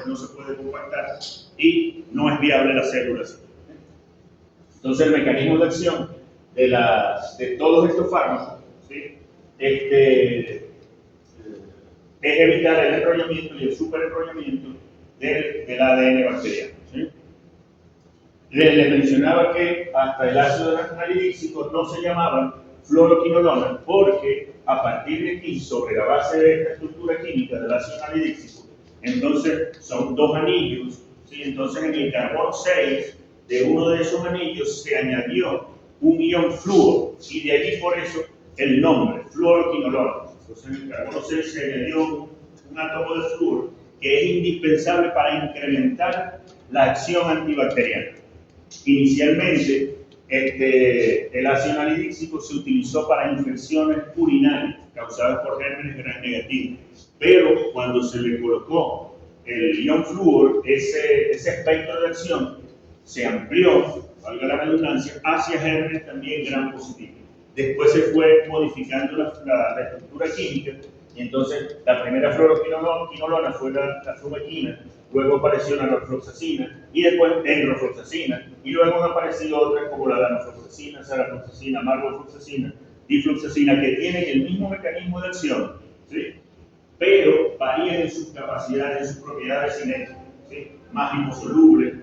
compactar y no es viable la célula. Entonces, el mecanismo de acción de todos estos fármacos, ¿sí? Es evitar el enrollamiento y el superenrollamiento del ADN bacteriano. ¿Sí? Les mencionaba que hasta el ácido nalidíxico no se llamaban fluoroquinolonas porque a partir de aquí, sobre la base de esta estructura química del ácido nalidíxico, entonces son dos anillos, ¿sí? Entonces en el carbono 6 de uno de esos anillos se añadió un ion flúor y de allí por eso el nombre, fluoroquinolona. Entonces en el carbono 6 se añadió un átomo de flúor que es indispensable para incrementar la acción antibacteriana. Inicialmente, el ácido nalidíxico se utilizó para infecciones urinarias causadas por gérmenes gram negativos, pero cuando se le colocó el ion flúor, ese espectro de acción se amplió, valga la redundancia, hacia gérmenes también gram positivos. Después se fue modificando la estructura química y entonces la primera fluoroquinolona fue la flumequina, luego apareció la norfloxacina y después enrofloxacina y luego han aparecido otras como la danofloxacina, sarafloxacina, marvofloxacina, difloxacina que tienen el mismo mecanismo de acción, ¿sí? Pero varían en sus capacidades, en sus propiedades cinéticas, ¿sí? Más liposolubles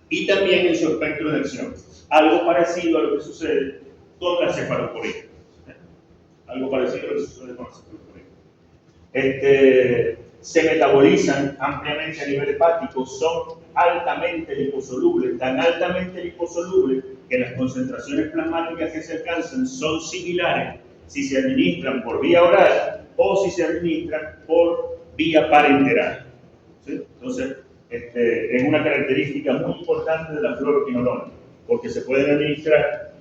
y también en su espectro de acción. Algo parecido a lo que sucede con la cefalosporina. Algo parecido a lo que sucede con la cefalosporina. Se metabolizan ampliamente a nivel hepático, son altamente liposolubles, tan altamente liposolubles que las concentraciones plasmáticas que se alcanzan son similares si se administran por vía oral o si se administran por vía parenteral. ¿Sí? Entonces, es una característica muy importante de la fluoroquinolona, porque se pueden administrar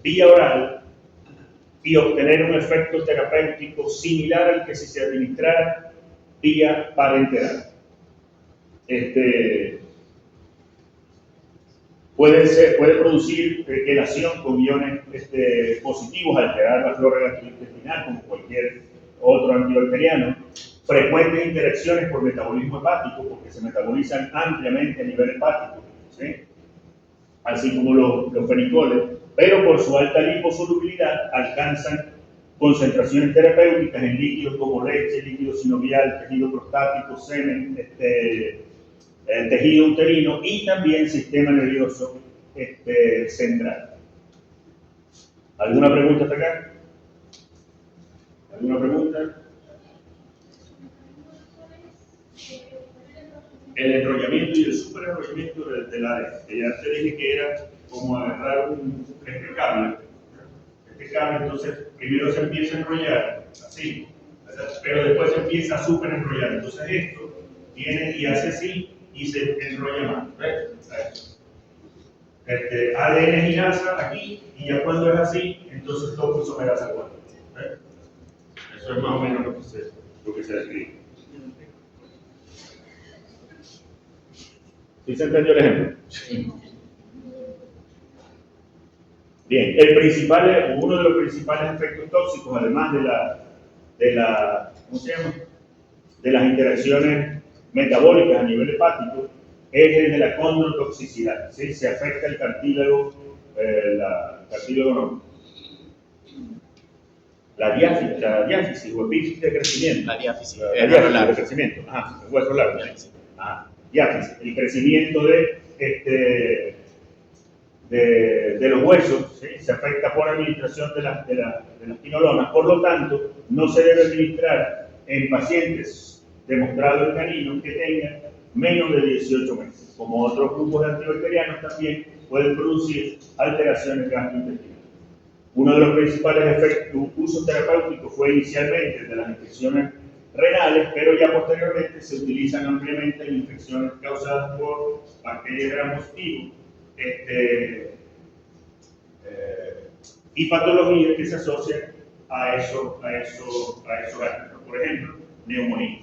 vía oral y obtener un efecto terapéutico similar al que si se administrara vía parenteral. Puede producir quelación con iones positivos, alterar la flora gastrointestinal como cualquier otro antibacteriano. Frecuentes interacciones por metabolismo hepático, porque se metabolizan ampliamente a nivel hepático, ¿sí? Así como los fenicoles, pero por su alta liposolubilidad alcanzan concentraciones terapéuticas en líquidos como leche, líquido sinovial, tejido prostático, semen, tejido uterino y también sistema nervioso central. ¿Alguna pregunta hasta acá? ¿Alguna pregunta? el enrollamiento y el superenrollamiento del ADN. Que ya te dije que era como agarrar este cable, entonces primero se empieza a enrollar así, ¿verdad? Pero después se empieza a superenrollar. Entonces esto viene y hace así y se enrolla más. ¿Ves? ADN ginasa aquí, y ya cuando es así, entonces topoisomerasa 4. ¿Ves? Eso es más o menos lo que se describe. ¿Sí se entendió el ejemplo? Sí. Bien, uno de los principales efectos tóxicos, además ¿cómo se llama? De las interacciones metabólicas a nivel hepático, es el de la condrotoxicidad. ¿Sí? Se afecta el cartílago, la diáfisis o epífisis de crecimiento. La diáfisis. La diáfisis de crecimiento. Ajá, el hueso largo. Diáfisis, el crecimiento de los huesos, ¿sí? Se afecta por administración de las quinolonas. Por lo tanto, no se debe administrar en pacientes demostrado el canino que tengan menos de 18 meses. Como otros grupos de antibacterianos también pueden producir alteraciones gastrointestinales. Uno de los principales usos terapéuticos fue inicialmente el de las infecciones renales, pero ya posteriormente se utilizan ampliamente en infecciones causadas por bacterias gram positivos y patologías que se asocian a eso gástricos. Por ejemplo, neumonía.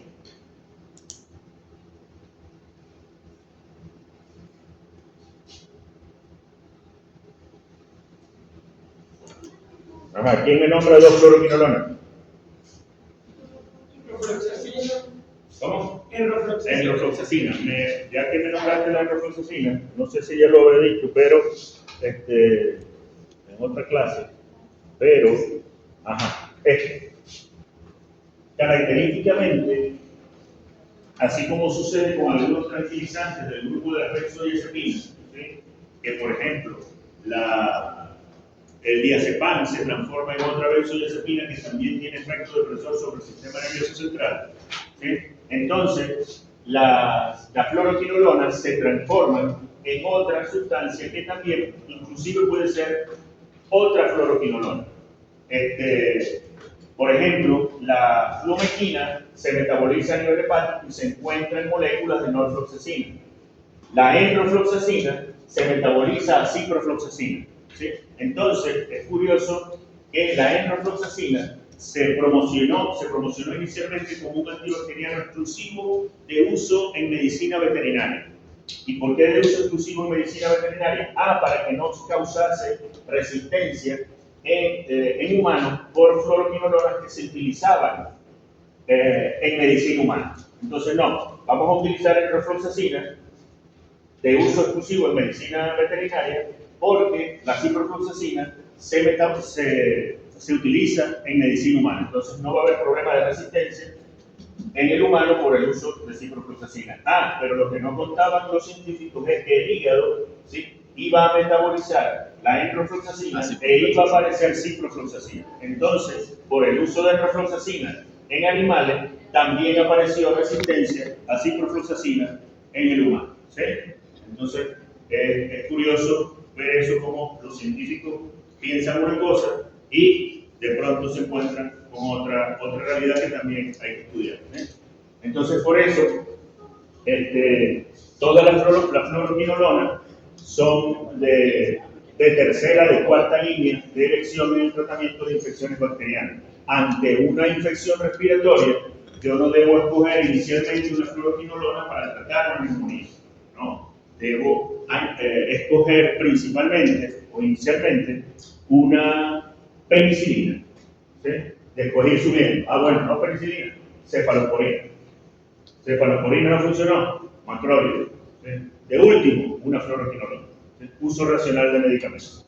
Ajá, ¿quién me nombra 2 fluoroquinolonas? ¿Cómo? Enrofloxacina. Ya que me nombraste la enrofloxacina, no sé si ya lo habré dicho, pero en otra clase, pero, característicamente, así como sucede con algunos tranquilizantes del grupo de benzodiazepina, ¿sí? Que por ejemplo, el diazepam se transforma en otra benzodiazepina que también tiene efecto depresor sobre el sistema nervioso central. ¿Sí? Entonces, las fluoroquinolonas se transforman en otra sustancia que también, inclusive puede ser otra fluoroquinolona. Por ejemplo, la fluomequina se metaboliza a nivel hepático y se encuentra en moléculas de norfloxacina. La enrofloxacina se metaboliza a ciprofloxacina. ¿Sí? Entonces, es curioso que la enrofloxacina se promocionó inicialmente como un antibacteriano exclusivo de uso en medicina veterinaria. ¿Y por qué de uso exclusivo en medicina veterinaria? Para que no causase resistencia en humanos por fluoroquinolonas que se utilizaban en medicina humana. Entonces, no, vamos a utilizar enrofloxacina de uso exclusivo en medicina veterinaria porque la ciprofloxacina se utiliza en medicina humana. Entonces no va a haber problema de resistencia en el humano por el uso de ciprofloxacina. Pero lo que no contaban los científicos es que el hígado, ¿sí?, iba a metabolizar la enrofloxacina e iba a aparecer ciprofloxacina. Entonces, por el uso de enrofloxacina en animales, también apareció resistencia a ciprofloxacina en el humano. ¿Sí? Entonces, es curioso ver eso, como los científicos piensan una cosa y de pronto se encuentran con otra realidad que también hay que estudiar. Entonces, por eso, todas las fluoroquinolonas son de tercera, de cuarta línea de elección en el tratamiento de infecciones bacterianas. Ante una infección respiratoria, yo no debo escoger inicialmente una fluoroquinolona para tratar una neumonía. No, debo escoger principalmente o inicialmente una penicilina. ¿Sí? De escoger su bien. Bueno, no penicilina, cefalosporina. Cefalosporina no funcionó, macrólide. ¿Sí? De último, una fluoroquinolona. ¿Sí? Uso racional de medicamentos.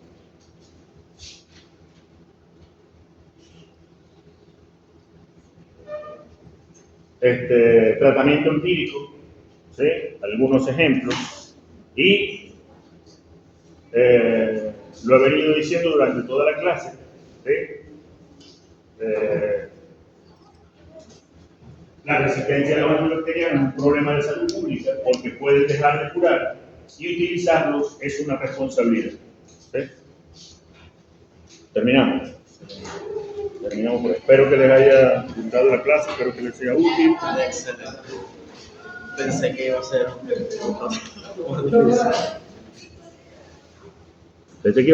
Tratamiento empírico, ¿sí? Algunos ejemplos, y lo he venido diciendo durante toda la clase, ¿sí? la resistencia a los antibacterianos es un problema de salud pública porque pueden dejar de curar y utilizarlos es una responsabilidad. ¿Sí? Terminamos. Terminamos por ahí. Espero que les haya gustado la clase, espero que les sea útil. Excelente. Pensé que iba a ser Desde que